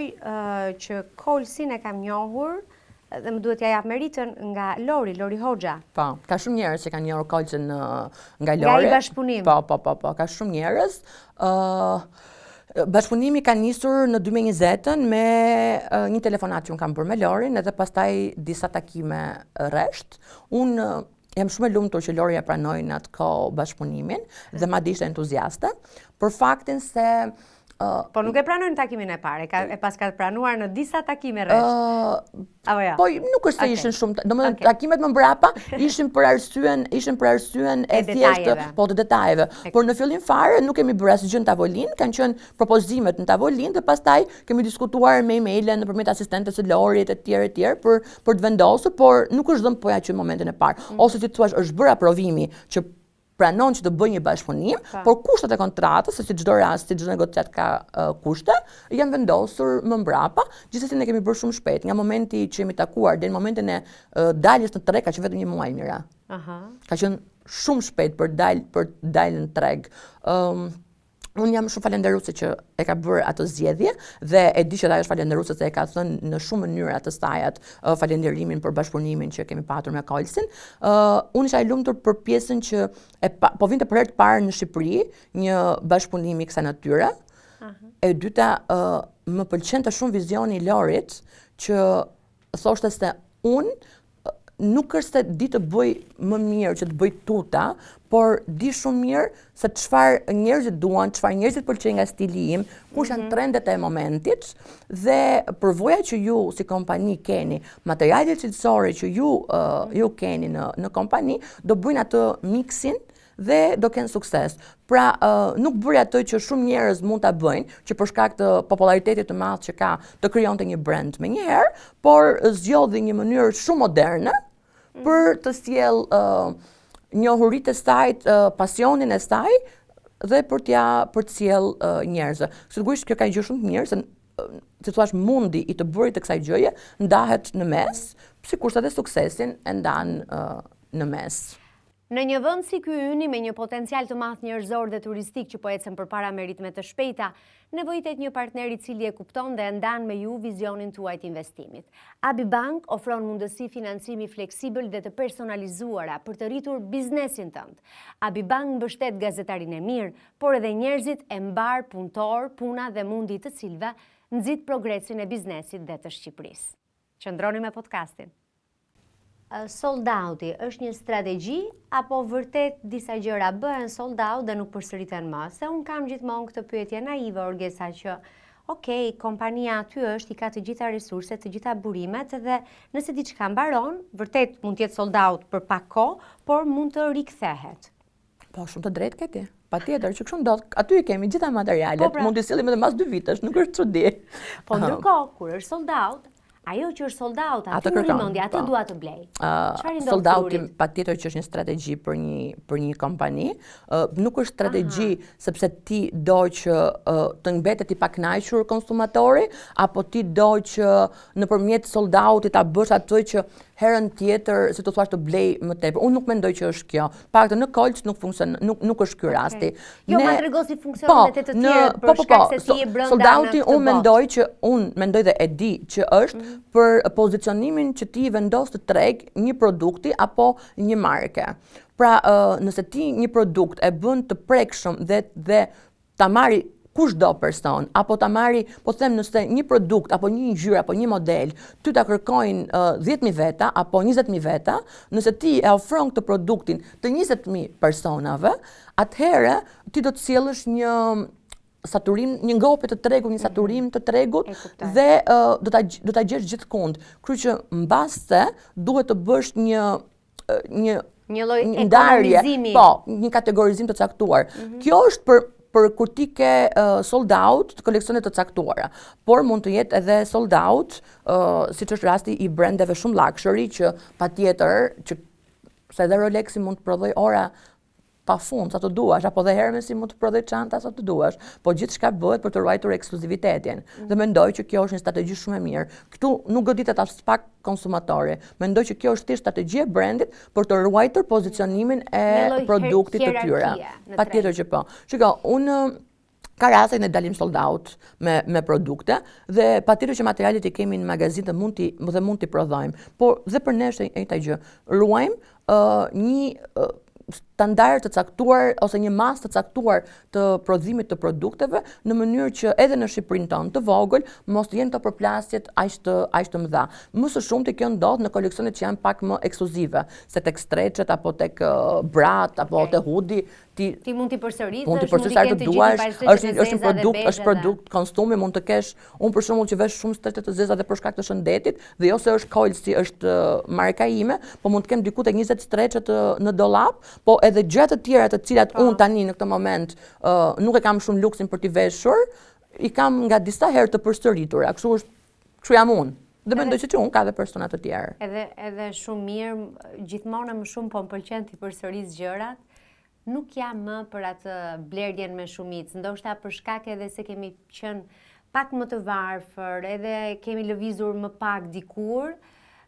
që Kolsin e kam njohur dhe më duhet ja jap meritën nga Lori Hoxha. Po, ka shumë njerëz që kanë njohur Kolsin nga Lori. Nga i bashkëpunim. Po, ka shumë njerëz. Bashkëpunimi ka nisur në 2020 me një telefonat që unë kam bërë me Lorin edhe pastaj disa takime rresht. Unë jam shumë e lumtur që Lori e pranoi në atë kohë bashkëpunimin dhe madje ishte entuziaste për faktin se po nuk e pranojnë takimin e parë, e pas ka pranuar në disa takime rresht. Apo ja? Po nuk është se ishin shumë, domethënë takimet më mbrapa ishin për arsyen e thjeshtë, po të detajeve. Por në fillim fare nuk kemi bërë asgjë në tavolinë, kanë qenë propozimet në tavolinë dhe pastaj kemi diskutuar me emailën nëpërmjet asistentes së Lorit etj për të vendosur, por nuk është dhënë poja që në momentin e parë. Ose ti thua është bërë aprovimi që pranon që të bëj një bashkëpunim, por kushtet e kontratës, se si çdo rast, si çdo negociat ka kushte, janë vendosur më mbrapa. Gjithsesi ne kemi bërë shumë shpejt, nga momenti që jemi takuar deri në momentin e daljes në treg ka qenë vetëm një muaj mira. Ka qenë shumë shpejt për daljen në treg. Unë jam shumë falenderuese që e ka bërë atë zgjedhje dhe e di që ajo është falenderuese se e ka thënë në shumë mënyra të saj falenderimin për bashkëpunimin që kemi patur me Kolsin. Unë isha e lumtur për pjesën që po vinte për herë të parë në Shqipëri një bashkëpunim i kësaj natyre. E dyta, më pëlqente shumë vizioni i Lorit që thoshte se unë nuk është se di të bëj më mirë që të bëj tuta, por di shumë mirë se çfarë njerëzit duan, çfarë njerëzit pëlqejnë nga stili im, kush janë trendet e momentit dhe përvoja që ju si kompani keni, materialet cilësore që ju keni në kompani, do bëjnë atë miksin dhe do kenë sukses. Pra, nuk bëri atë që shumë njerëz mund ta bëjnë, që për shkak të popularitetit të madh që ka, të krijonte një brand menjëherë, por zgjodhi një mënyrë shumë moderne për të sjell njohuritë e saj, pasionin e saj dhe për të sjell njerëzve. Sigurisht kjo ka një gjë shumë të mirë, se si thua mundi i të bërit të kësaj gjëje ndahet në mes, sikurse edhe suksesin e ndan në mes. Në një vend si ky yni me një potencial të madh njerëzor dhe turistik që po ecën përpara me ritme të shpejta, nevojitet një partner i cili e kupton dhe e ndan me ju vizionin tuaj të investimit. Abi Bank ofron mundësi financimi fleksibël dhe të personalizuara për të rritur biznesin tënd. Abi Bank mbështet gazetarin e mirë, por edhe njerëzit e mbar punëtor, puna dhe mundi të cilëve nxit progresin e biznesit dhe të Shqipërisë. Qëndroni me podcastin. Sold outi është një strategji apo vërtet disa gjëra bëhen sold out dhe nuk përsëriten më? Se unë kam gjithmonë këtë pyetje naive, Orgesa, që kompania aty është, i ka të gjitha resurset, të gjitha burimet dhe nëse diçka mbaron, vërtet mund të jetë sold out për pak kohë, por mund të rikthehet. Po, shumë të drejtë ke ti. Patjetër që kështu ndodh, aty i kemi gjitha materialet, mund t'i sillim edhe mas 2 vitesh, nuk është çudi. Po ndërkohë, kur është sold out, ajo që është sold out, Atë aty më kërkon, rimendje, atë po. dua të blej. Çfarë i ndodh Sold out frurit? patjetër që është një strategji për një kompani. Nuk është strategji sepse ti do që të mbetet i pakënaqur konsumatori, apo ti do që nëpërmjet sold outit ta bësh atë që herën tjetër, si të thuash, të blej më tepër. Unë nuk mendoj që është kjo. Paktën në Kolç nuk funksionon, nuk është ky rasti. Jo, ma tregos si funksionon me të tjerë për shkak se ti je brenda sold në outi këtë botë. unë mendoj dhe e di që është për pozicionimin që ti vendos të treg një produkti apo një marke. Pra, nëse ti një produkt e bën të prekshëm dhe ta marri kushdo person, apo ta marri, po them nëse një produkt, apo një ngjyrë, apo një model, ty ta kërkojnë 10.000 veta, apo 20.000 veta, nëse ti e ofron këtë produktin të 20.000 personave, atëherë ti do të sjellësh një saturim, një ngopje të tregut, një saturim të tregut dhe do ta gjesh gjithkund. Kështu që mbase duhet të bësh Një lloj ndarje, ekonomizimi. po, një kategorizim të caktuar. Kjo është për kur ti ke sold out të koleksione të caktuara, por mund të jetë edhe sold out, siç është rasti i brandeve shumë luxury që patjetër që se edhe Rolexi mund të prodhoj ora pa fund sa të duash, apo dhe Hermesi mund të prodhoj çanta sa të duash, po gjithçka bëhet për të ruajtur ekskluzivitetin. Dhe mendoj që kjo është një strategji shumë e mirë. Këtu nuk goditet as pak konsumatori. Mendoj që kjo është thjesht strategji e brandit për të ruajtur pozicionimin e produktit të tyre. Patjetër që po. Shiko, unë ka raste ne dalim sold out me produkte dhe patjetër që materialet i kemi në magazinë dhe mund t'i prodhojmë. Por dhe për ne është e njëjta gjë. Ruajmë një standard të caktuar ose një masë të caktuar të prodhimit të produkteve në mënyrë që edhe në Shqipërinë tonë të vogël mos të jenë të përplasjet aq të mëdha. Më së shumti kjo ndodh në koleksionet që janë pak më ekskluzive, se tek stretchet apo tek brat apo te hoodie ti mund t'i përsërisësh, mund t'i përsërisësh të duash, është produkt konsumi, mund të kesh, unë për shembull që vesh shumë stretche të zeza dhe për shkak të shëndetit, dhe jo se është Kolci, është marka ime, po mund të kem diku tek 20 stretche në dollap, po edhe gjëra të tjera të cilat unë tani në këtë moment nuk e kam shumë luksin për t'i veshur, i kam nga disa herë të përsëritura, kështu jam unë. Dhe mendoj që unë ka dhe persona të tjerë. Edhe shumë mirë, gjithmonë më shumë po më pëlqen t'i përsëris gjërat. Nuk jam më për atë blerjen me shumicë, ndoshta për shkak edhe se kemi qenë pak më të varfër, edhe kemi lëvizur më pak dikur.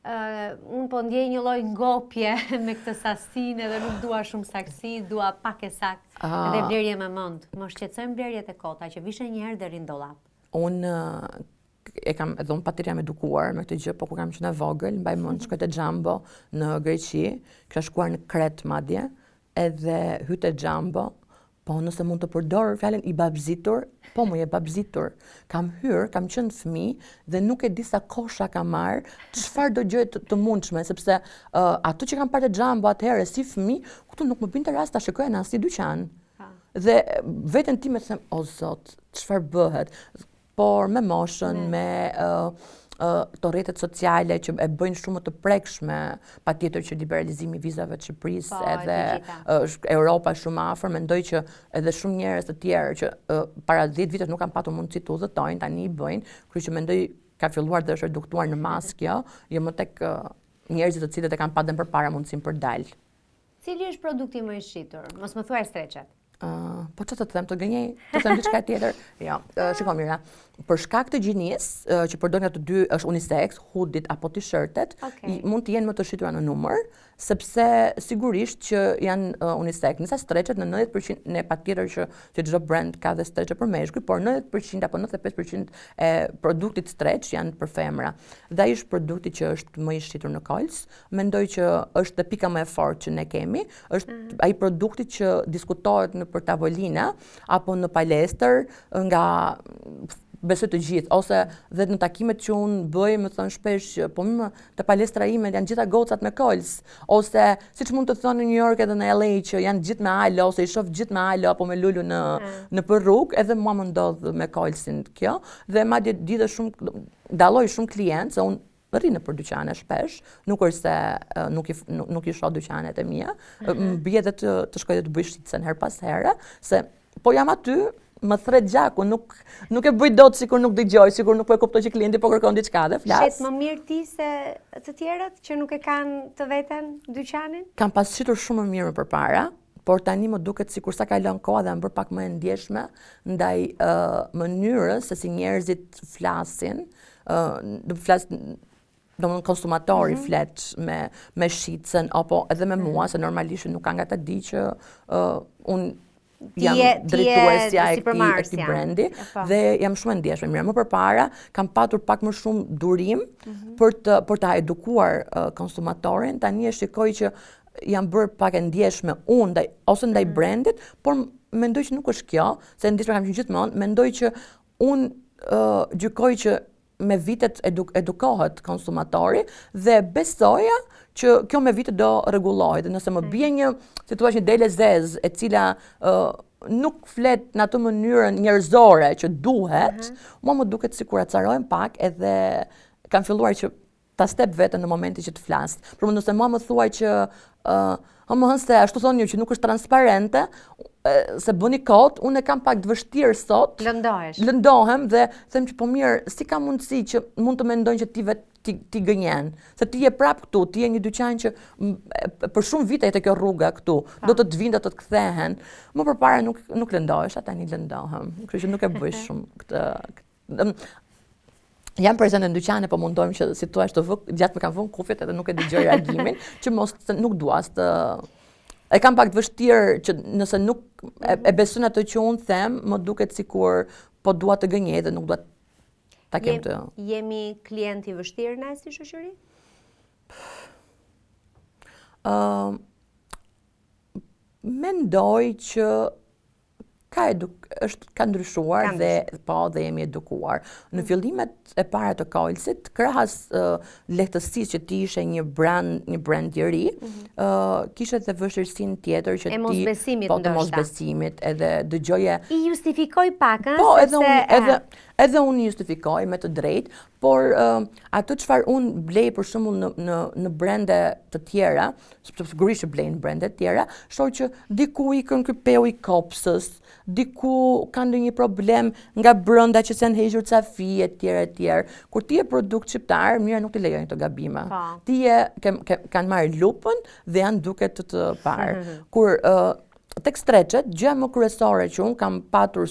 Unë po ndjej një lloj ngopje me këtë sasinë edhe nuk dua shumë saksi, dua pak e saktë edhe blerje me mend. Më shqetësojnë blerjet e kota që vishen një herë deri në dollap. Unë e kam edhe unë patjetër jam edukuar me këtë gjë, po kur kam qenë e vogël, mbaj mend shkoj te Jumbo në Greqi, kisha shkuar në Kret madje, edhe hyte Jumbo, po nëse mund të përdor fjalën i babzitur, po më je babzitur. Kam hyrë, kam qenë fëmijë dhe nuk e di sa kosha kam marr, çfarë do gjë të mundshme, sepse ato që kam parë te Jumbo atëherë si fëmijë, këtu nuk më binte rast ta shikoja në asnjë dyqan. Dhe veten time them, o zot, çfarë bëhet? Por me moshën, me të rrjetet sociale që e bëjnë shumë të prekshme, patjetër që liberalizimi i vizave të Shqipërisë edhe Europa shumë afër, mendoj që edhe shumë njerëz të tjerë që para 10 vitesh nuk kanë patur mundësi të udhëtojnë, tani i bëjnë, kështu që mendoj ka filluar dhe është reduktuar në masë kjo, jo më tek njerëzit të cilët e kanë patën përpara mundësinë për dalë. Cili është produkti më i shitur? Mos më thuaj stretchet. Po që të them, të gënjej, të them diçka tjetër. Jo, shiko Mira, për shkak të gjinisë që përdojnë ato dy është unisex, hoodit apo t-shirtet, mund të jenë më të shitura në numër, sepse sigurisht që janë unisex. Nësa stretchet në 90% ne patjetër që çdo brand ka dhe stretche për meshkuj, por 90% apo 95% e produktit stretch janë për femra. Dhe ai është produkti që është më i shitur në Kolc. Mendoj që është dhe pika më e fortë që ne kemi, është ai produkti që diskutohet në për tavolina apo në palestër nga besoj të gjithë, ose dhe në takimet që unë bëj, më thënë shpesh, po më të palestra ime janë gjitha gocat me Kolc, ose siç mund të thonë në New York edhe në LA që janë gjithë me alo, ose i shoh gjithë me alo apo me lulu në për rrugë, edhe mua më ndodh me Kolcin kjo, dhe madje di dhe shumë dalloj shumë klientë, se unë rri në për dyqane shpesh, nuk është se nuk i shoh dyqanet e mia, më bie dhe të shkoj dhe të bëj shitsen her pas here, se po jam aty, më thret gjaku, nuk e bëj dot sikur nuk dëgjoj, sikur nuk po e kuptoj që klienti po kërkon diçka dhe flas. Shet më mirë ti se të tjerët që nuk e kanë të veten dyqanin? Kam pasqitur shumë më mirë më përpara, por tani më duket sikur sa kalon koha dhe më bër pak më e ndjeshme ndaj mënyrës se si njerëzit flasin, domethënë konsumatori flet me shitsen apo edhe me mua, se normalisht nuk ka nga ta di që unë jam drejtuesja e këtij brendi dhe jam shumë e ndjeshme. Mirë, më përpara kam patur pak më shumë durim për ta edukuar konsumatorin. Tani e shikoj që jam bërë pak e ndjeshme unë ose ndaj brandit, por mendoj që nuk është kjo, se ndjeshme kam qenë gjithmonë, mendoj që unë gjykoj që me vitet edukohet konsumatori dhe besoja që kjo me vitet do rregullohet. Dhe nëse më bie një situatë një dele zez e cila nuk flet në atë mënyrën njerëzore që duhet, mua më duket sikur acarohem pak edhe kam filluar që ta step veten në momentin që të flas. Për më nëse mua më thuaj që më hënë se ashtu thonë ju që nuk është transparente, se bëni kot, unë e kam pak të vështirë sot. Lëndohem dhe them që po mirë, si ka mundësi që mund të mendojnë që ti gënjen, se ti je prap këtu, ti je një dyqan që për shumë vite jetë kjo rruga këtu, do të vinë, do të kthehen. Më përpara nuk lëndohesh, tani lëndohem. Kështu që nuk e bëj shumë këtë. Jam prezente në dyqane, po mundohem që si thua të gjatë më kam vënë kufjet edhe nuk e dëgjoj reagimin, që nuk dua të e kam pak të vështirë që nëse nuk e besoj atë që unë them, më duket sikur po dua të gënjej dhe nuk dua ta kem të. Jemi klient i vështirë ne si shoqëri? Mendoj që ka ndryshuar dhe jemi edukuar. Në fillimet e para të Koilsit, krahas lehtësisë që ti ishe një brand i ri, kishe dhe vështirësinë tjetër që ti të mosbesimit edhe dëgjoje. I justifikoj pak, po, edhe unë justifikoj me të drejtë, por ato çfarë unë blej për shembull në brende të tjera, sigurisht blej në brende të tjera, shoh që diku ikën ky peu i kopsës, diku ka ndonjë problem nga brenda që s'janë hequr ca fije etj. Kur ti je produkt shqiptar, mirë nuk ti lejojnë këto gabime. Ti kanë marrë lupën dhe janë duke të parë. Kur tek streçet, gjë më kryesore që unë kam patur,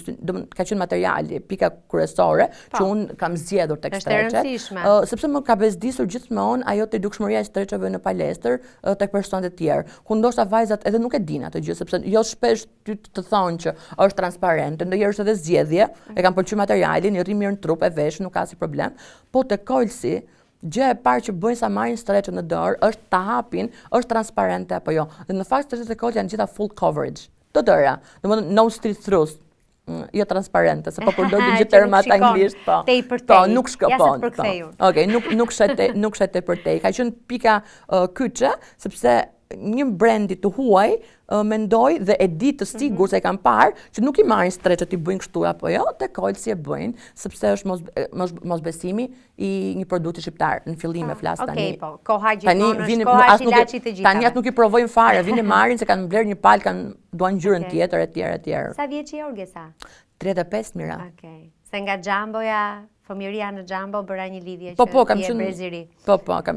ka qenë materiali, pika kryesore që unë kam zgjedhur tek streçet, sepse më ka bezdisur gjithmonë ajo të dukshmëria e streçeve në palestër tek personat e tjerë. Ku ndoshta vajzat edhe nuk e dinë atë gjë, sepse jo shpesh ty të thonë që është transparente, ndonjëherë është edhe zgjedhje, e kam pëlqyer materialin, i rri mirë në trup, e vesh, nuk ka si problem, po tek Koilsi gjë e parë që bëjnë sa marrin streçën në dorë është ta hapin, është transparente apo jo. Dhe në fakt streçet e Koilsit janë gjitha full coverage. Të tëra, domethënë no see-through, jo transparente, se po përdor të gjithë termat anglisht, po. Po, nuk shko po. Okej, nuk shete për te. Ka qenë pika kyçe, sepse një brendi të huaj mendoj dhe e di të sigur se e kam parë që nuk i marrin streçet i bëjnë kështu apo jo, te Koilsi e bëjnë, sepse është mosbesimi i një produkti shqiptar. Në fillim e flas tani. Okej, po, koha gjithmonë është koha ilaçit të gjitha. Tani atë nuk i provojnë fare, vinë marrin se kanë mbledh një palë, duan ngjyrën tjetër etj. Sa vjeç je Orgesa? 35 mira. Okej. Se nga Xhamboja, fëmijëria në Xhambo bëra një lidhje që ti je breziri. Po, kam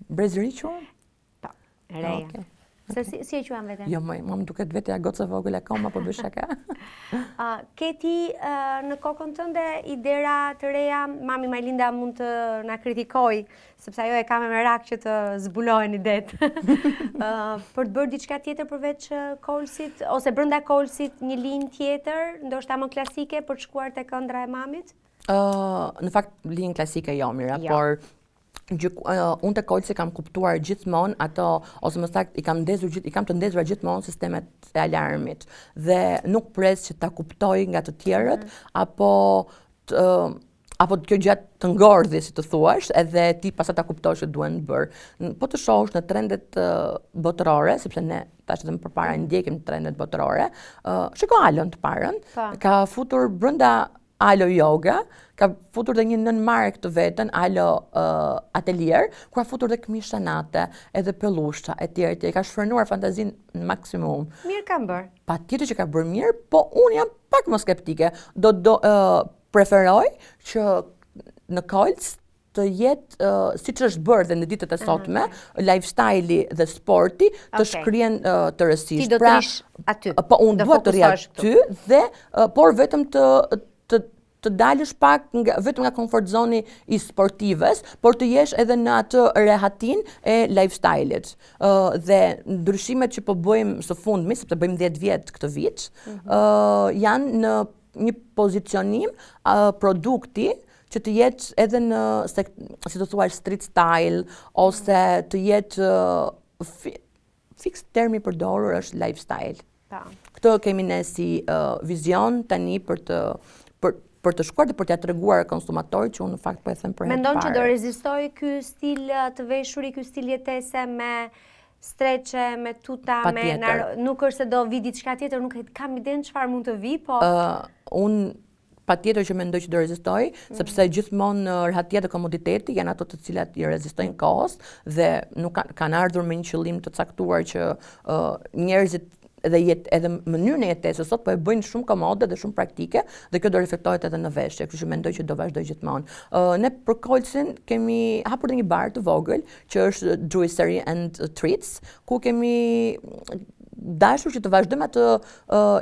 breziri quhen? Reja. Se si e quan veten? Jo, më duket vetë gocë vogël akoma, po bësh shaka. Ke ti në kokën tënde idera të reja, mami Majlinda mund të na kritikoj, sepse ajo e ka me merak që të zbulohen idet. Për të bërë diçka tjetër përveç Koilsit, ose brenda Koilsit një linjë tjetër, ndoshta më klasike për të shkuar te ëndra e mamit? Në fakt linjë klasike jo, mira, por unë të Koilsi kam kuptuar gjithmonë ato, ose më saktë i kam të ndezura gjithmonë sistemet e alarmit dhe nuk pres që ta kuptoj nga të tjerët apo kjo gjatë të ngordhi, si të thuash, edhe ti pasat ta kuptosh që duhen bërë. Po të shohësh në trendet botërore, sepse ne tash edhe më përpara ndjekim trendet botërore, shiko Alon të parën, ka futur brenda Alo Yoga, ka futur dhe një nën-mark të vetën, Alo Atelier, ku ka futur dhe këmisha nate, edhe pelusha, etj. Ka shfrenuar fantazin në maksimum. Mirë kam bërë. Patjetër që ka bërë mirë, po unë jam pak më skeptike. Preferoj që në Kolc të jetë, si që është bërë dhe në ditët e sotme, lifestyle-i dhe sporti të shkrien të rësisht. Ti do të rish aty. Po unë duhet të rria aty dhe, por vetëm të dalësh pak vetëm nga komfort zoni i sportives, por të jesh edhe në atë rehatin e lifestyle-it. Dhe ndryshimet që po bëjmë së fundmi, sepse bëjmë 10 vjet këtë vit, janë në një pozicionim produkti që të jetë edhe në, si të thuash, street style, ose të jetë, fix termi përdorur është lifestyle. Këtë kemi ne si vizion tani për të shkuar dhe për t'ia treguar konsumatorit që unë në fakt po e them për herë të parë. Mendon që do rezistoj ky stil të veshuri, ky stil jetese me streqe, me tuta, nuk është se do vi diçka tjetër, nuk kam idenë çfarë mund të vi, po unë patjetër që mendoj që do rezistoj, sepse gjithmonë rehatia dhe komoditeti janë ato të cilat i rezistojnë kohës dhe nuk kanë ardhur me një qëllim të caktuar që njerëzit edhe mënyrën e jetesës sot po e bëjnë shumë komode dhe shumë praktike dhe kjo do reflektohet edhe në veshje, kështu që mendoj që do vazhdoj gjithmonë. Ne për Kolcin kemi hapur një bar të vogël që është Juicery and Treats, ku kemi dashur që të vazhdojmë atë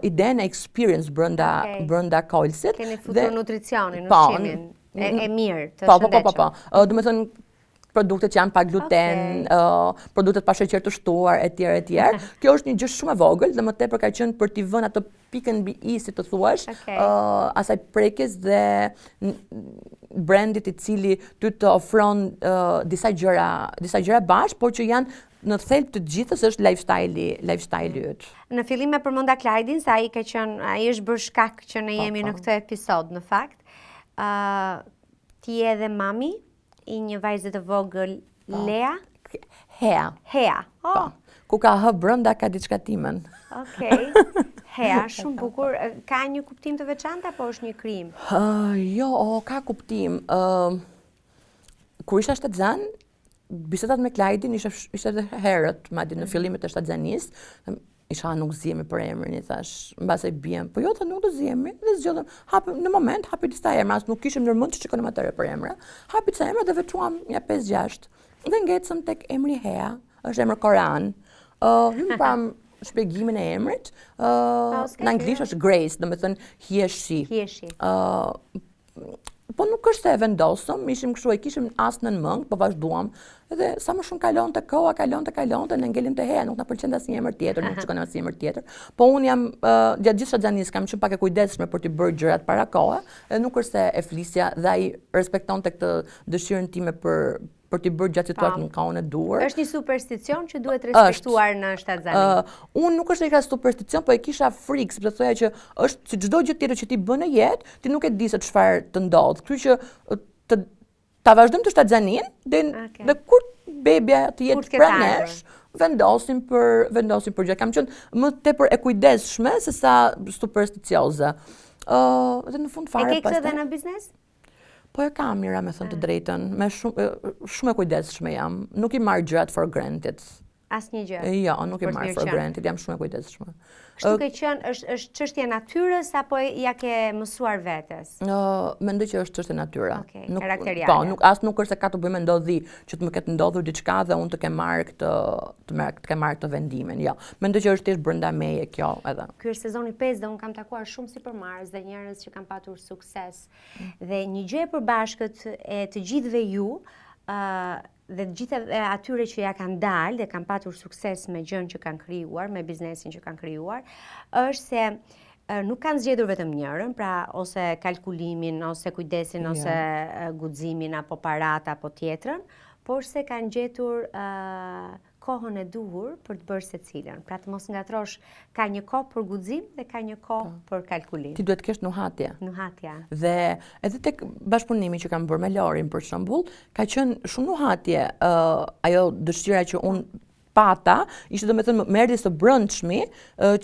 idenë e experience brenda Kolcit. Keni futur nutricionin, ushqimin e mirë, të shëndetshëm. Po. Do të thënë produktet që janë pa gluten, produktet pa sheqer të shtuar, etj. Kjo është një gjë shumë e vogël dhe më tepër ka qenë për t'i vënë atë pikën mbi i, si të thuash, asaj prekjes dhe brandit i cili ty të ofron disa gjëra bashkë, por që janë në thelb të gjithës është lifestyle-i yt. Në fillim e përmenda Klajdin, se ai është bërë shkak që ne jemi në këtë episod, në fakt. Ti je edhe mami i një vajze të vogël, Lea? Hea. Ku ka hë brenda ka diçka timen. Okej. Hea, shumë bukur. Ka një kuptim të veçantë apo është një krijim? Jo, ka kuptim. Kur isha shtatzan, bisedat me Klajdin ishte edhe herët, madje në fillimet e shtatzanisë. Isha nuk zjemi për emrin, i thash, mbase i bjem, po jo, nuk do zjemi, dhe zgjodhëm, në moment, hapi disa emra, as nuk ishim nërmend që shikonim atëre për emra, hapi disa emra dhe veçuam ja 5-6, dhe ngecëm tek emri Hea, është emër korean, hymë pram shpjegimin e emrit, në anglisht është Grace, dhe me thënë hieshi. Po nuk është se e vendosëm, ishim kështu e kishim as në mëngë, po vazhduam, edhe sa më shumë kalonte koha, kalonte, ne ngelim të Hea, nuk na pëlqente asnjë emër tjetër, nuk shkon asnjë emër tjetër. Po unë jam gjatë gjithë shtatzanisë kam qenë pak e kujdesshme për të bërë gjërat para kohe, edhe nuk është se e flisja dhe ai respektonte këtë dëshirën time për t'i bërë gjatë situatës në kohën e duhur. Është një supersticion që duhet respektuar në shtatzani. Unë nuk është një supersticion, po e kisha frikë, sepse thoya që është si çdo gjë tjetër që ti bën në jetë, ti nuk e di se çfarë të ndodh. Kështu që ta vazhdojmë të shtatzanin dhe kur bebja të jetë pranë nesh, vendosim për gjë. Kam qenë më tepër e kujdesshme se sa supersticioze. Dhe në fund fare pastaj. E ke këtë edhe në biznes? Po e kam, Mira, me thënë të drejtën, shumë e kujdesshme jam, nuk i marr gjërat for granted. Asnjë gjë? Jo, nuk i marr for granted, jam shumë e kujdesshme. Kështu ke qenë, është çështje natyrës apo ja ke mësuar vetes? Mendoj që është çështje natyre. Karakteriale. Po, nuk është se ka të bëjë me ndodhi që të më ketë ndodhur diçka dhe unë të kem marrë këtë vendimin. Jo, mendoj që është thjesht brenda meje kjo edhe. Ky është sezoni 5 dhe unë kam takuar shumë supermarkets dhe njerëz që kanë patur sukses. Dhe një gjë e përbashkët e të gjithëve ju, dhe gjithë atyre që ja kanë dalë dhe kanë patur sukses me gjën që kanë krijuar, me biznesin që kanë krijuar, është se nuk kanë zgjedhur vetëm njërën, pra ose kalkulimin, ose kujdesin, ose guximin, apo parat, apo tjetrën, por se kanë gjetur kohën e duhur për të bërë secilën. Pra të mos ngatrosh, ka një kohë për guxim dhe ka një kohë për kalkulim. Ti duhet të kesh nuhatje. Nuhatja. Dhe edhe tek bashkëpunimi që kam bërë me Lorin për shembull, ka qenë shumë nuhatje. Ajo dëshira që unë pata, ishte domethënë më erdhi së brendshmi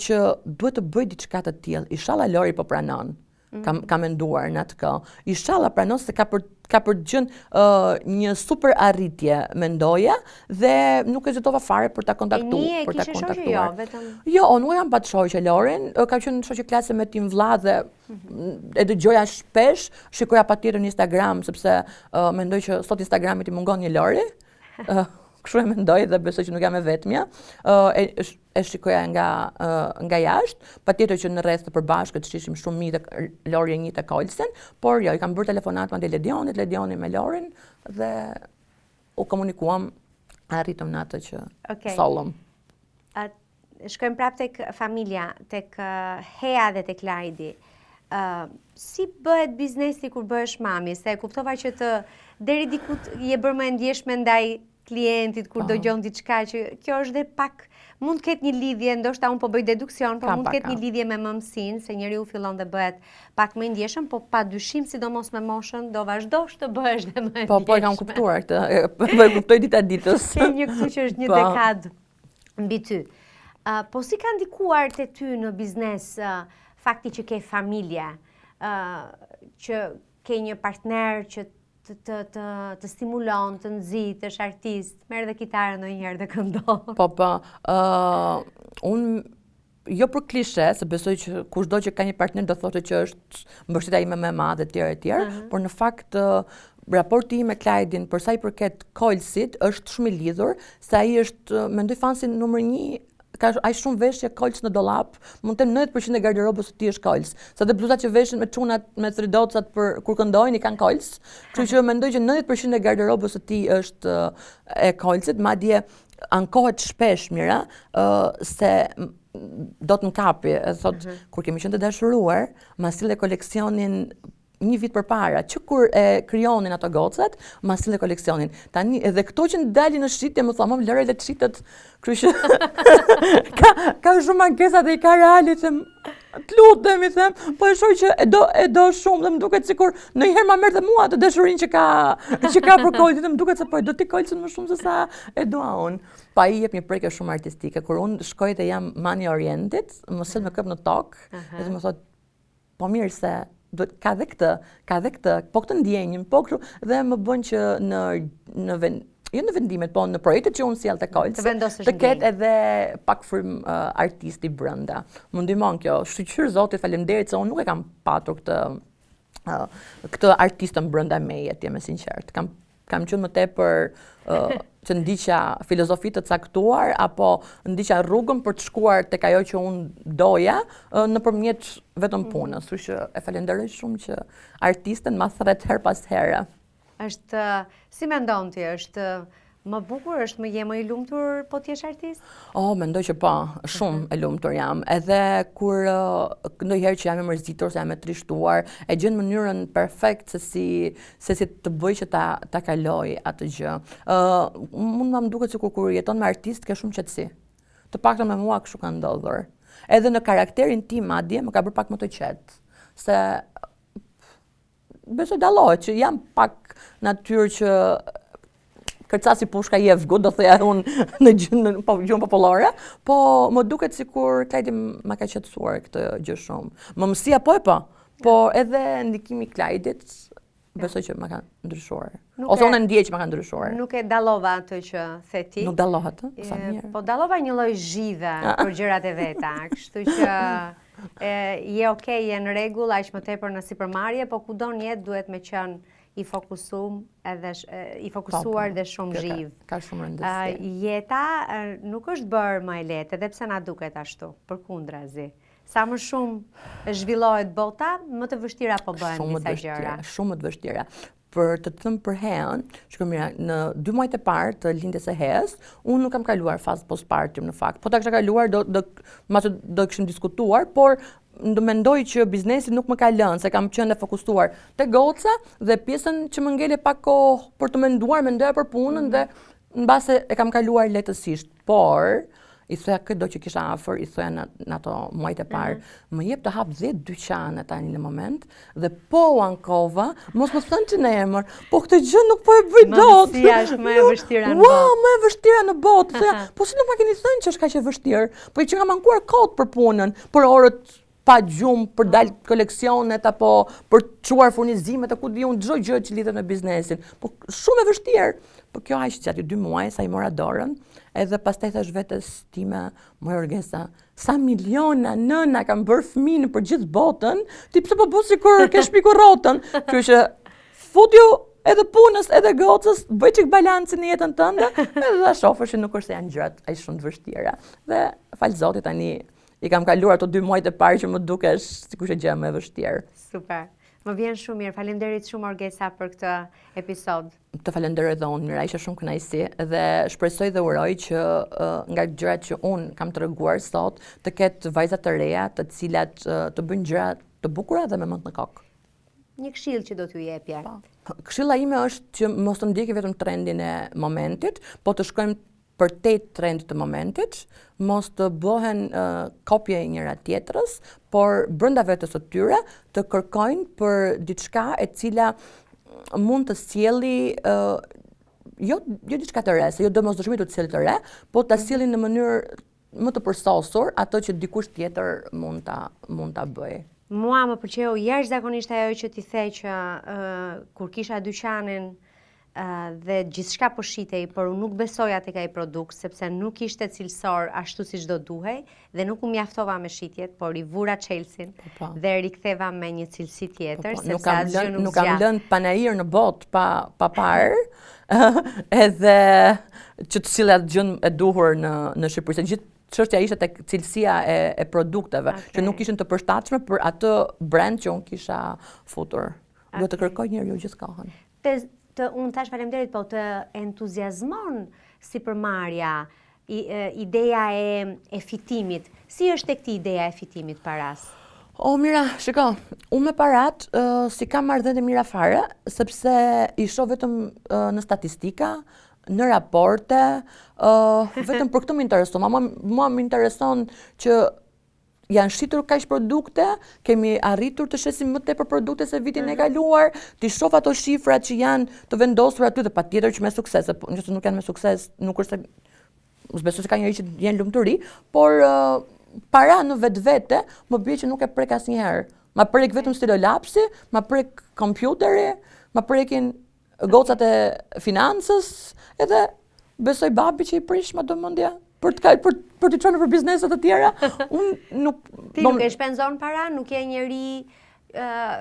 që duhet të bëj diçka të tillë. Inshallah Lori po pranon. ka menduar në atë kohë. Inshallah pranon se ka për gjën një super arritje mendoja dhe nuk hezitova fare për ta kontaktuar. Për ta kontaktuar. Jo, vetëm. Jo, nuk jam pat shoqe Lorin, ka qenë shoqe klase me tim vlla dhe e dëgjoja shpesh, shikoja patjetër në Instagram sepse mendoj që sot Instagramit i mungon një Lori. Kështu e mendoj dhe besoj që nuk jam e vetmja. E shikoja nga jashtë, patjetër që në rreth të përbashkët ishim shumë mirë të Lori e një të Kolsen, por jo, i kam bërë telefonat me Ledioni me Lorin dhe u komunikuam, arritëm në atë që sollëm. Shkojmë prapë tek familja, tek Hea dhe tek Lajdi. Si bëhet biznesi kur bëhesh mami? Se kuptova që deri diku je bërë më ndjeshme ndaj klientit kur do gjon diçka që kjo është dhe pak mund të ketë një lidhje, ndoshta unë po bëj deduksion, por mund të ketë një lidhje me mëmsinë, se njeriu fillon të bëhet pak më i ndjeshëm, po padyshim sidomos me moshën do vazhdosh të bëhesh dhe më i ndjeshëm. Po e kam kuptuar këtë, po e kuptoj dita ditës. Ke një këtu që është një dekadë mbi ty. Po si ka ndikuar te ty në biznes fakti që ke familje, që ke një partner që të stimulon, të nxit, të është artist, merr dhe kitarën ndonjëherë dhe këndon. Po, unë jo për klishe, se besoj që kushdo që ka një partner do thotë që është mbështetja ime më e madhe etj, por në fakt raporti im me Klajdin për sa i përket Kolsit është shumë i lidhur, se ai është mendoj fansi numër 1. Ka aq shumë veshje Kols në dollap, mund të them 90% e garderobës së tij është Kols. Sa dhe bluzat që veshin me çunat me thridocat për kur këndojnë i kanë Kols. Kështu që mendoj që 90% e garderobës së tij është e Kolsit, madje ankohet shpesh mira se do të m'kapi, thot kur kemi qenë të dashuruar, ma sille koleksionin një vit përpara, që kur e krijonin ato gocat, ma sille koleksionin. Tani edhe këto që dalin në shitje më thonë, lëre le të shitet, kështu që ka shumë ankesa dhe i ka realit se të lutem i them, po e shoh që e do shumë dhe më duket sikur ndonjëherë ma merr dhe mua atë dashurinë që ka për Kolsin, më duket se po e do ti Kolsin më shumë se sa e dua unë. Pa i jep një prekje shumë artistike. Kur unë shkoj dhe jam Mani Orientit, më sill me këp në tokë, dhe më thot, po mirë se ka dhe këtë, po këtë ndjenjim, po kështu, dhe më bën që në vendimet, po në projektet që unë sjell te Kolsi, të ketë edhe pak frymë artisti brenda. Më ndihmon kjo, shqyr Zotit, faleminderit se unë nuk e kam patur këtë artistën brenda meje, të jem e sinqert. Kam qenë më tepër që ndiqja filozofi të caktuar apo ndiqja rrugën për të shkuar tek ajo që unë doja nëpërmjet vetëm punës. Kështu që e falenderoj shumë që artistën ma thret her pas here. Është, si mendon ti, është më bukur, është je më i lumtur po ti je artist? Mendoj që po, shumë e lumtur jam. Edhe kur ndonjëherë që jam e mërzitur, se jam e trishtuar, e gjen mënyrën perfekt se si të bëj që ta kaloj atë gjë. Mund më duket sikur kur jeton me artist ke shumë qetësi. Të paktën me mua kështu ka ndodhur. Edhe në karakterin tim madje më ka bërë pak më të qetë. Se besoj dallohet që jam pak natyrë që kërcasi pushka jevgu, do thëja unë në gjuhën popullore, po më duket sikur Klajdi ma ka qetësuar këtë gjë shumë. Mëmësia po edhe ndikimi i Klajdit besoj që ma ka ndryshuar. Ose unë ndjej që ma ka ndryshuar. Nuk e dallova atë që the ti. Nuk dallohet, sa mirë. Po dallova një lloj zhive për gjërat e veta, kështu që je okay, je në rregull, aq më tepër në sipërmarrje, po kudo në jetë duhet me qenë i fokusuar dhe shumë zhiv. Ka shumë rëndësi. Jeta nuk është bërë më e lehtë, edhe pse na duket ashtu, përkundrazi. Sa më shumë zhvillohet bota, më të vështira po bëhen disa gjëra. Shumë më të vështira. Për të thënë për Hean, shkoj mira, në 2 muajt e parë të lindjes së Heas, unë nuk kam kaluar fazë postpartum në fakt. Po ta kisha kaluar do kishim diskutuar, por mendoj që biznesi nuk më ka lënë, se kam qenë e fokusuar te goca dhe pjesën që më ngele pak kohë për të mendoja për punën dhe mbase e kam kaluar lehtësisht. Por i thoya këdo që kisha afër, i thoya në ato muajt e parë, më jep të hap 10 dyqane tani në moment dhe po u ankova, mos më thënë që në emër, po këtë gjë nuk po e bëj dot. Mësia është më e vështira në botë. Wow, më e vështira në botë. Thoya, po si nuk ma keni thënë që është kaq e vështirë? Po që kam ankuar kot për punën, për orët pa gjumë për dalë koleksionet apo për çuar furnizimet, ku di unë çdo gjë që lidhet me biznesin. Po shumë e vështirë. Po kjo aq që aty 2 muaj sa I mora dorën, edhe pastaj thash vetes time, moj Orgesa, sa miliona nëna kanë bërë fëmijë për gjithë botën, ti pse po bëj sikur ke shpikur rrotën. Kështu që futju edhe punës, edhe gocës, bëj çik balancin në jetën tënde, edhe ta shohësh që nuk është se janë gjërat aq shumë të vështira. Dhe fal Zotit tani I kam kaluar ato 2 muajt e parë që më dukesh sikur që gjë më e vështirë. Super. Më vjen shumë mirë. Faleminderit shumë Orgesa për këtë episod. Të falenderoj dhe unë, Mira, ishte shumë kënaqësi dhe shpresoj dhe uroj që nga gjërat që unë kam treguar sot të ketë vajza të reja, të cilat të bëjnë gjëra të bukura dhe me mend në kokë. Një këshill që do t'ju jepja. Këshilla ime është që mos të ndjeki vetëm trendin e momentit, po të shkojmë për te trend të momentit, mos të bëhen kopje njëra tjetrës, por brenda vetes së tyre të kërkojnë për diçka e cila mund të sjelli jo diçka të re, se jo domosdoshmërisht të sjellë të re, po ta sjellin në mënyrë më të përsosur ato që dikush tjetër mund ta bëjë. Mua më pëlqeu jashtëzakonisht ajo që ti the që kur kisha dyqanin dhe gjithçka po shitej, por unë nuk besoja tek ai produkt sepse nuk ishte cilësor ashtu siç do duhej dhe nuk u mjaftova me shitjet, por I vura Chelsea dhe riktheva me një cilësi tjetër sepse asgjë nuk kam lënë panair në botë pa parë edhe që të sillet gjën e duhur në Shqipëri. Se gjithë çështja ishte tek cilësia e produkteve, që nuk ishin të përshtatshme për atë brand që unë kisha futur. Do të kërkoj njeriu gjithkohën. Unë thash faleminderit, po të entuziazmon sipërmarrja, ideja e fitimit. Si është tek ti ideja e fitimit paras? O, Mira, shiko, unë me parat si kam marrëdhënie mira fare, sepse I shoh vetëm në statistika, në raporte, vetëm për këtë më intereson. Mua më intereson që janë shitur kaq produkte, kemi arritur të shesim më tepër produkte se vitin e kaluar, ti shoh ato shifrat që janë të vendosura aty dhe patjetër që me sukses, nëse nuk janë me sukses, nuk është se besoj se ka njëri që janë lumturi, por para në vetvete më bie që nuk e prek asnjëherë. Ma prek vetëm stilolapsi, ma prek kompjuteri, ma prekin gocat e financës, edhe besoj babi që I prish me domendje për të çuar për bizneset të tjera. Unë nuk Ti nuk e shpenzon para, nuk je njeri,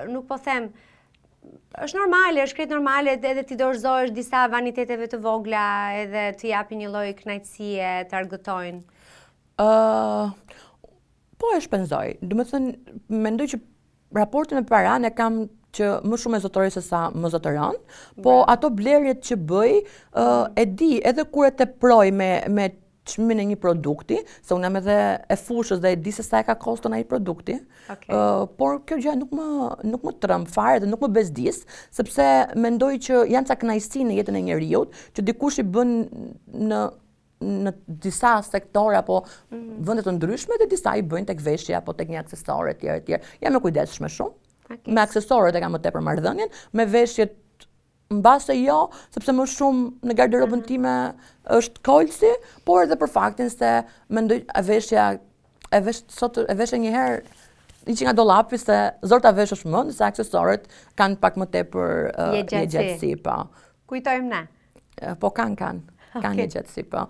nuk po them, është normale, është krejt normale edhe ti dorëzohesh disa vaniteteve të vogla edhe të japi një lloj kënaqësie, të argëtojnë. Po e shpenzoj. Domethënë, mendoj që raportin me paranë e kam që më shumë e zotëroj se sa më zotëron, po ato blerjet që bëj, e di, edhe kur e teproj me çmimin e një produkti, se unë jam edhe e fushës dhe e di se sa e ka koston ai produkti, por kjo gjë nuk më trëm fare dhe nuk më bezdis, sepse mendoj që janë ca kënaqësi në jetën e njeriut, që dikush I bën në disa sektora apo vende të ndryshme dhe disa I bëjnë tek veshja apo tek një aksesore etj. Jam e kujdesshme shumë. Me aksesorët e kam më tepër marrëdhënien, me veshjet mbase jo, sepse më shumë në garderobën time është kolsi, por edhe për faktin se mendoj e vesh një herë që nga dollapi se zor ta veshësh më, ndërsa aksesorët kanë pak më tepër gjatësi, po. Kujtojmë ne. Po kanë një gjatësi, po.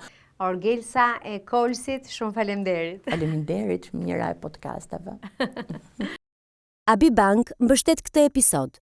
Orgesa e kolsit, shumë faleminderit. Faleminderit, mira e podcasteve. Abi Bank mbështet këtë episod.